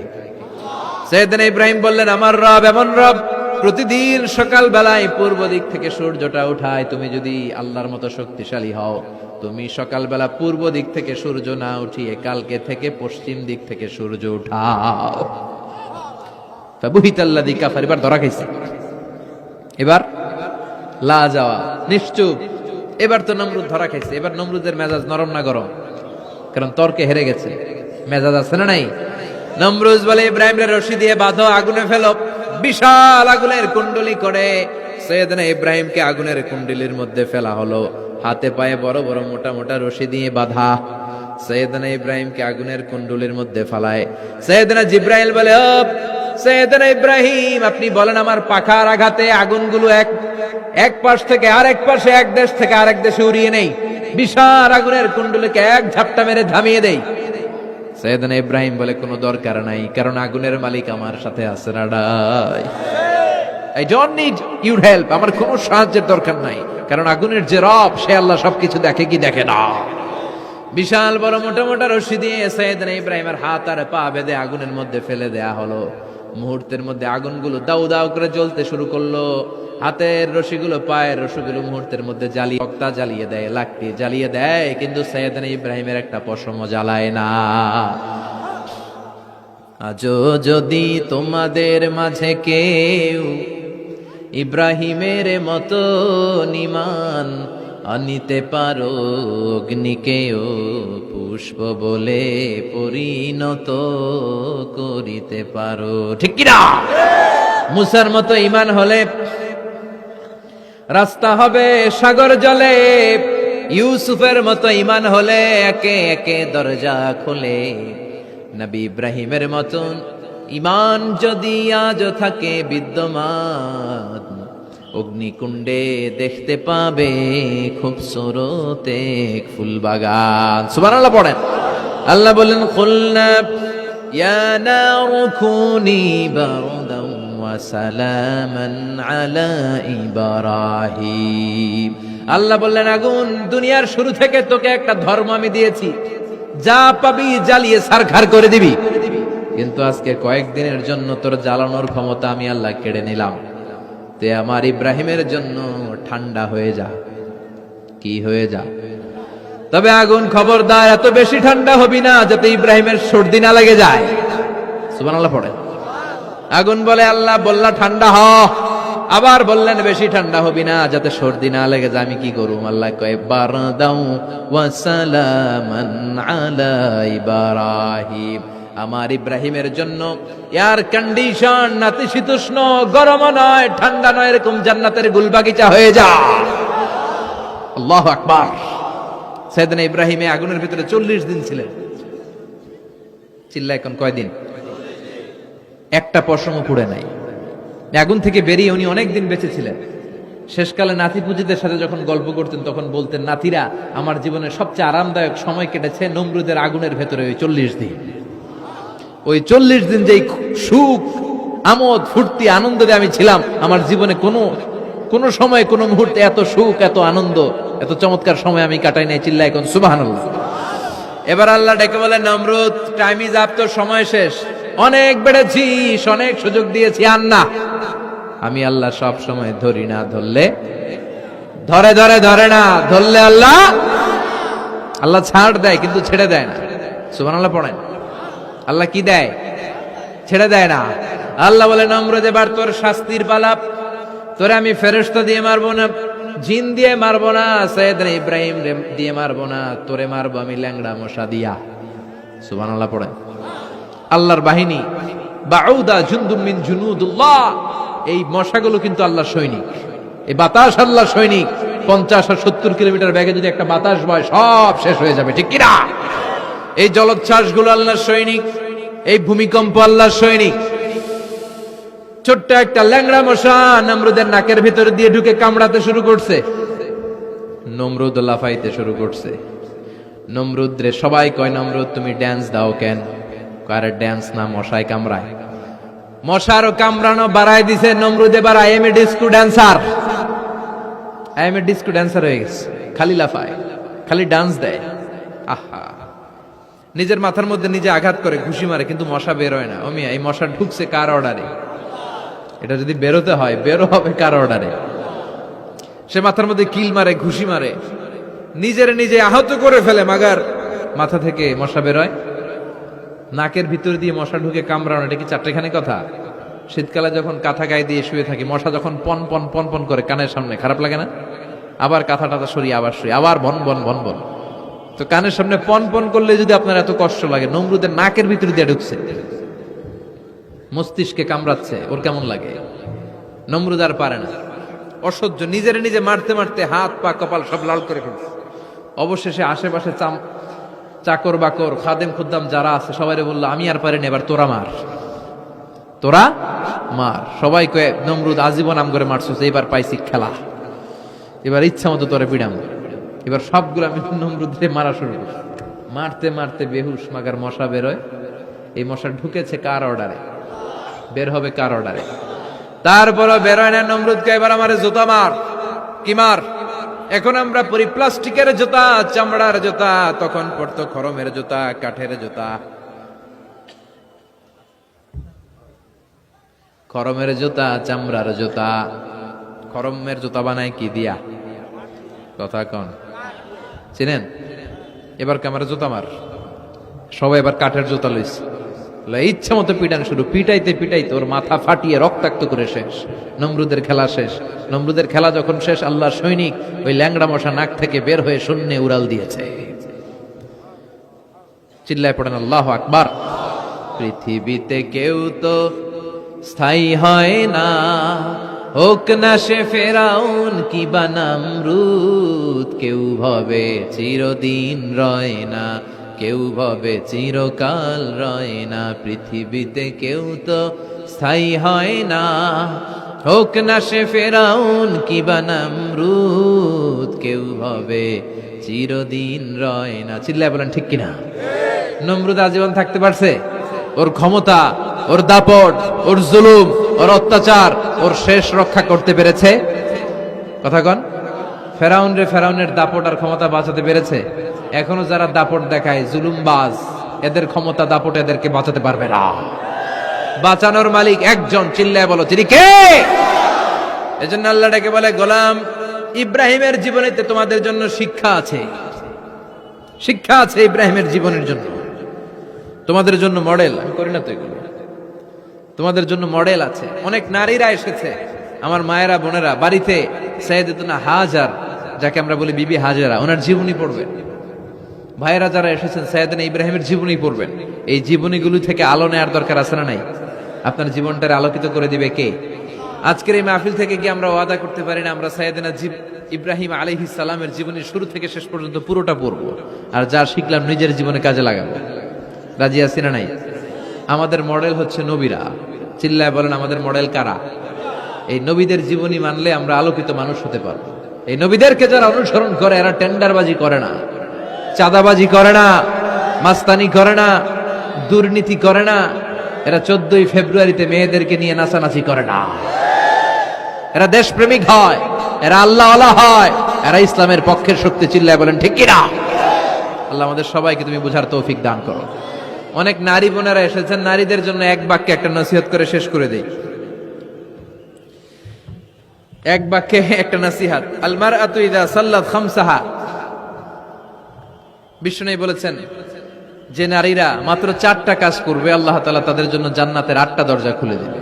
[SPEAKER 1] সাইয়েদনা ইব্রাহিম বললেন, আমার রব এমন রব প্রতিদিন সকাল বেলায় পূর্ব দিক থেকে সূর্যটা ওঠায়। তুমি যদি আল্লাহর মতো শক্তিশালী হও, তুমি সকালবেলা পূর্ব দিক থেকে সূর্য না উঠিয়ে কালকে থেকে পশ্চিম দিক থেকে সূর্য উঠাও। ফাবুহিতাল্লাযী কাফার। এবার ধরা খাইছে, এবার লা যাওয়া নিশ্চুপ। এবার তো নমরুদ ধরা খাইছে। এবার নমরুদের মেজাজ নরম না গরম? কারণ তর্কে হেরে গেছে, মেজাজ আছে না নাই? নমরুদ বলে, ইব্রাহিমের রশি দিয়ে বাঁধো, আগুনে ফেলো। বিশাল আগুনের কুণ্ডলি করে সাইয়েদনা ইব্রাহিমকে আগুনের কুণ্ডলির মধ্যে ফেলা হলো। হাতে পায়ে বড় বড় মোটা মোটা রশি দিয়ে বাঁধা সাইয়েদনা ইব্রাহিমকে আগুনের কুণ্ডলির মধ্যে ফেলায়। সাইয়েদনা জিব্রাইল বলে, ও সাইয়েদনা ইব্রাহিম, আপনি বলেন আমার পাখার আঘাতে আগুনগুলো এক পাশ থেকে আরেক পাশে, এক দেশ থেকে আরেক দেশে উড়িয়ে নেই, বিশাল আগুনের কুণ্ডলীকে এক ঝাপটা মেরে থামিয়ে দেই। সাইয়েদনা ইব্রাহিম বলে, কোনো দরকার নাই, কারণ আগুনের মালিক আমার সাথে আছে। রাডাই, I don't need your help, আমার কোনো সাহায্যের দরকার নাই, কারণ আগুনের যে রব সে আল্লাহ সবকিছু দেখে কি দেখে না। বিশাল বড় মোটা মোটা রশি দিয়ে সাইয়েদনা ইব্রাহিমের হাত আর পা বেঁধে আগুনের মধ্যে ফেলে দেয়া হলো। মুহূর্তের মধ্যে আগুনগুলো দাউ দাউ করে জ্বলতে শুরু করলো। হাতের রশিগুলো পায়ের রশিগুলো মুহূর্তের মধ্যে জ্বালিয়ে, তক্তা জ্বালিয়ে দেয়, লাকড়ি জ্বালিয়ে দেয়, কিন্তু সাইয়েদনা ইব্রাহিমের একটা পশমও জ্বালায় না। আজও যদি তোমাদের মাঝে কেউ ইব্রাহিমের মতো ঈমান আনিতে পারো, অগ্নিকেও পুষ্প বলে পরিণত করিতে পারো, ঠিক কিনা? মুসার মতো ঈমান হলে রাস্তা হবে সাগর জলে, ইউসুফের মতো ঈমান হলে একে একে দরজা খোলে। নবী ইব্রাহিমের মতন ঈমান যদি আজ থাকে বিদ্যমান, অগ্নিকুণ্ডে দেখতে পাবে খুবসুরত এক ফুলবাগান। সুবহানাল্লাহ পড়েন। আল্লাহ বলেন, কুলনা ইয়া নারু কুনি বারদান ওয়া সালামান আলা ইব্রাহিম। আল্লাহ বললেন, আগুন, দুনিয়ার শুরু থেকে তোকে একটা ধর্ম আমি দিয়েছি, যা পাবি জ্বালিয়ে ছারখার করে দিবি, কিন্তু আজকে কয়েকদিনের জন্য তোর জ্বালানোর ক্ষমতা আমি আল্লাহ কেড়ে নিলাম। তে আমার ইব্রাহিমের জন্য ঠান্ডা হয়ে যা। কি হয়ে যা? তবে আগুন খবরদার এত বেশি ঠান্ডা হবি না যাতে ইব্রাহিমের সর্দি না লেগে যায়। সুবহানাল্লাহ পড়ে। আগুন বলে, আল্লাহ বললা ঠান্ডা হ, আবার বললেন বেশি ঠান্ডা হবি না, যাতে সর্দি না লেগে যায়। আমি কি করুম? আল্লাহ কয় বারদাউ ওয়া সালামান আলা ইব্রাহিম, আমার ইব্রাহিমের জন্য এয়ার কন্ডিশন, নাতিশীতোষ্ণ, গরম নয় ঠান্ডা নয়, এরকম জান্নাতের গুলবাগিচা হয়ে যা। আল্লাহু আকবার। সাইয়েদনা ইব্রাহিম আগুনের ভিতরে 40 দিন ছিলেন। চিল্লা এখন কয়দিন? একটা পশমও পুড়ে নাই। আগুন থেকে বেরিয়ে উনি অনেক দিন বেঁচে ছিলেন। শেষকালে নাতি পুজিদের সাথে যখন গল্প করতেন তখন বলতেন, নাতিরা, আমার জীবনের সবচেয়ে আরামদায়ক সময় কেটেছে নমরুদের আগুনের ভেতরে ওই 40 দিন। ওই 40 দিন যেই সুখ, আমোদ, ফুর্তি, আনন্দে আমি ছিলাম, আমার জীবনে কোন সময় কোন মুহূর্তে এত সুখ, এত আনন্দ, এত চমৎকার সময় আমি কাটাই নাই। চিল্লা এখন সুবহানাল্লাহ। এবার আল্লাহ ডেকে বলে, নমরুদ টাইম ইজ আপ, তোর সময় শেষ, অনেক বেড়েছিস, অনেক সুযোগ দিয়েছি, আর না। আমি আল্লাহ সব সময় ধরি না, ধরলে ধরে না, ধরলে আল্লাহ ছাড় দেয় কিন্তু ছেড়ে দেয় না। সুবহানাল্লাহ পড়েন। আল্লাহ কি দেয়? ছেড়ে দেয় না। আল্লাহ বলে, নমরুদ এবার তোর শাস্তির পালা। তোরে আমি ফেরেশতা দিয়ে মারবো না, জিন দিয়ে মারবো না, সাইয়েদনা ইব্রাহিম দিয়ে মারবো না, তোরে মারবো আমি ল্যাংড়া মশা দিয়া। সুবহানাল্লাহ পড়েন। আল্লাহর বাহিনী, বাউদা জুনদুম মিন জুনুদুল্লাহ, এই মশাগুলো কিন্তু আল্লাহর সৈনিক। এই বাতাস আল্লাহর সৈনিক। 50 আর 70 কিলোমিটার বেগে যদি একটা বাতাস বয়, সব শেষ হয়ে যাবে, ঠিক কিনা? এই জলোচ্ছ্বাসগুলো আল্লাহর সৈনিক, এই ভূমিকম্প আল্লাহর সৈনিক। ছোট্ট একটা ল্যাংড়া মশা নমরুদের নাকের ভিতরে দিয়ে ঢুকে কামড়াতে শুরু করছে। নমরুদ লাফাইতে শুরু করছে। নমরুদ রে সবাই কয়, নমরুদ তুমি ড্যান্স দাও কেন? কারে ড্যান্স না, মশায় কামড়ায়। মশারও কামড়ানো বাড়ায় দিছে নমরুদ। এবার I M A disco dancer, I M A disco dancer হয়ে গেছে। খালি লাফায়, খালি ডান্স দেয়। আহা, নিজের মাথার মধ্যে নিজে আঘাত করে, ঘুষি মারে, কিন্তু মশা বের হয় না। অমিয়া, এই মশা ঢুকছে কার অর্ডারে? এটা যদি বেরোতে হয়, বেরো হবে কার অর্ডারে? সে মাথার মধ্যে কিল মারে, ঘুষি মারে, নিজের নিজে আহত করে ফেলে, মাগার মাথা থেকে মশা বের হয়। নাকের ভিতর দিয়ে মশা ঢুকে কামড়ানো, এটা কি চারটেখানি কথা? শীতকালে যখন কাঁথা গায়ে দিয়ে শুয়ে থাকি, মশা যখন পন পন পন পন করে কানের সামনে, খারাপ লাগে না? আবার কাঁথা টাথা সরিয়ে আবার শুয়ে, আবার বন বন বন বন। তো কানের সামনে পন পন করলে যদি আপনার এত কষ্ট লাগে, নমরুদের নাকের ভিতর দিয়ে ঢুকছে, মস্তিষ্কে কামড়াচ্ছে, ওর কেমন লাগে? নমরুদ আর পারে না, অসহ্য। নিজের নিজে মারতে মারতে হাত পা কপাল সব লাল করে ফেলছে। অবশেষে আশেপাশে চাকর বাকর, খাদেম খুদ্দাম যারা আছে সবাই বললো, আমি আর পারিনি, এবার তোরা মার, তোরা মার। সবাই কয়ে, নমরুদ আজীবন আম করে মারছিস, এবার পাইছি খেলা, এবার ইচ্ছা মতো তোরে পিড়াম। এবার সবগুলো আমি নমরুদে মারা শুরু করছি। মারতে মারতে বেহুশ, মাগার মশা বেরোয়। এই মশা ঢুকেছে কার অর্ডারে? বের হবে কার অর্ডারে? তারপরও বেরোয় না। নমরুদকে এবার আমার জুতা মার। কি মার? এখন আমরা পরি প্লাস্টিকের জুতা, চামড়ার জুতা, তখন পড়তো খরমের জুতা, কাঠের জুতা। খরমের জুতা, চামড়ার জুতা। খরমের জুতা বানায় কি দিয়া? কথা কন, চিনেন? এবার ক্যামেরা জুতা মার। সবাই এবার কাঠের জুতা লইছে, ইচ্ছা মতো পিটান শুরু। পিটাইতে পিটাইতে ওর মাথা ফাটিয়ে রক্তাক্ত করে শেষ। নমরুদের খেলা শেষ। নমরুদের খেলা যখন শেষ, আল্লাহর সৈনিক ওই ল্যাংড়া মশা নাক থেকে বের হয়ে শূন্যে উড়াল দিয়েছে। চিল্লায় পড়েন আল্লাহু আকবার। পৃথিবীতে কেউ তো স্থায়ী হয় না, হোক না সে ফেরাউন কিবা নমরুদ। কেউ ভাবে চিরদিন রয় না, কেউ ভাবে চিরকাল রয় না। পৃথিবীতে কেউ তো স্থায়ী হয় না, হোক না সে ফেরাউন কিবা নমরুদ। কেউ ভাবে চিরদিন রয় না। চিল্লায় বলেন ঠিক কিনা? নমরুদ আজীবন থাকতে পারছে? ওর ক্ষমতা, ওর দাপট, ওর জুলুম, ওর অত্যাচার, ওর শেষ রক্ষা করতে পেরেছে? কথা কন। ফেরাউন রে ফেরাউনের দাপট আর ক্ষমতা বাঁচাতে পেরেছে? এখনো যারা দাপট দেখায়, জুলুমবাজ, এদের ক্ষমতা দাপট এদেরকে বাঁচাতে পারবে না। বাঁচানোর মালিক একজন। চিল্লায় বলো, তিনি কে? এজন্য আল্লাহ ডেকে বলে, গোলাম ইব্রাহিমের জীবনেতে তোমাদের জন্য শিক্ষা আছে। শিক্ষা আছে ইব্রাহিমের জীবনের জন্য, তোমাদের জন্য মডেল। আমি করি না তো এগুলো, তোমাদের জন্য মডেল আছে। অনেক নারীরা এসেছে, আমার মায়েরা বোনেরা বাড়িতে সাইয়েদাতুনা হাজার, যাকে আমরা বলি বিবি হাজেরা, ওনার জীবনী পড়বেন। ভাইয়েরা যারা এসেছেন সাইয়েদনা ইব্রাহিমের জীবনী পড়বেন। এই জীবনীগুলো থেকে আলো নেওয়ার দরকার আছে না নাই? আপনার জীবনটারে আলোকিত করে দিবে কে? আজকের এই মাহফিল থেকে কি আমরা ওয়াদা করতে পারি না আমরা সাইয়েদনা ইব্রাহিম আলাইহিস সালামের জীবনী শুরু থেকে শেষ পর্যন্ত পুরোটা পড়বো, আর যা শিখলাম নিজের জীবনে কাজে লাগাবো? রাজি আছি না নাই? আমাদের মডেল হচ্ছে নবীরা। চিল্লায় বলেন, আমাদের মডেল কারা? এই নবীদের জীবনী মানলে আমরা আলোকিত মানুষ হতে পারবো। এই নবীদেরকে যারা অনুসরণ করে এরা টেন্ডারবাজি করে না, চাঁদাবাজি করে না, মাস্তানি করে না, দুর্নীতি করে না। এরা 14ই ফেব্রুয়ারিতে মেয়েদেরকে নিয়ে নাচানাচি করে না। এরা দেশপ্রেমিক হয়, এরা আল্লাহওয়ালা হয়, এরা ইসলামের পক্ষের শক্তি। চিল্লায় বলেন ঠিক কিনা? আল্লাহ আমাদের সবাইকে তুমি বুঝার তৌফিক দান করো। অনেক নারী বোনেরা এসেছেন, নারীদের জন্য এক বাক্যে একটা নসিহত করে শেষ করে দেই। এক বাক্যে একটা নসিহত। আল মারআতু ইযা সাল্লাত খামসাহা, বিষ্ণু বলেছেন যে নারীরা মাত্র 4টা কাজ করবে আল্লাহ তাআলা তাদের জন্য জান্নাতের 8টা দরজা খুলে দেবে।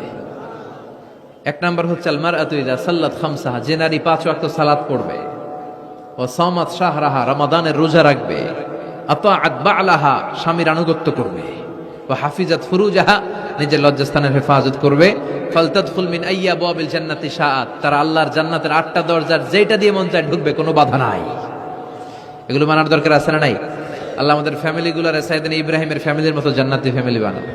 [SPEAKER 1] এক নাম্বার হচ্ছে আল মারআতু ইযা সাল্লাত খামসাহা, যে নারী 5 ওয়াক্ত সালাত পড়বে, ও সামাত শাহরাহা, রমাদানের রোজা রাখবে, আতাআত বা'লাহা, স্বামীর আনুগত্য করবে, ও হাফিজাত ফুরুজাহা, নিজের লজ্জাস্থানের হেফাজত করবে, ফালতাদখুল মিন আইয়াবিল জান্নাতি শাআত, তারা আল্লাহর জান্নাতের 8টা দরজার যেটা দিয়ে মন চায় ঢুকবে, কোনো বাধা নাই। এগুলো মানার দরকার আছে না নাই? আল্লাহ আমাদের ফ্যামিলিগুলোর সাইয়েদনা ইব্রাহিমের ফ্যামিলির মতো জান্নাতি ফ্যামিলি বানাও।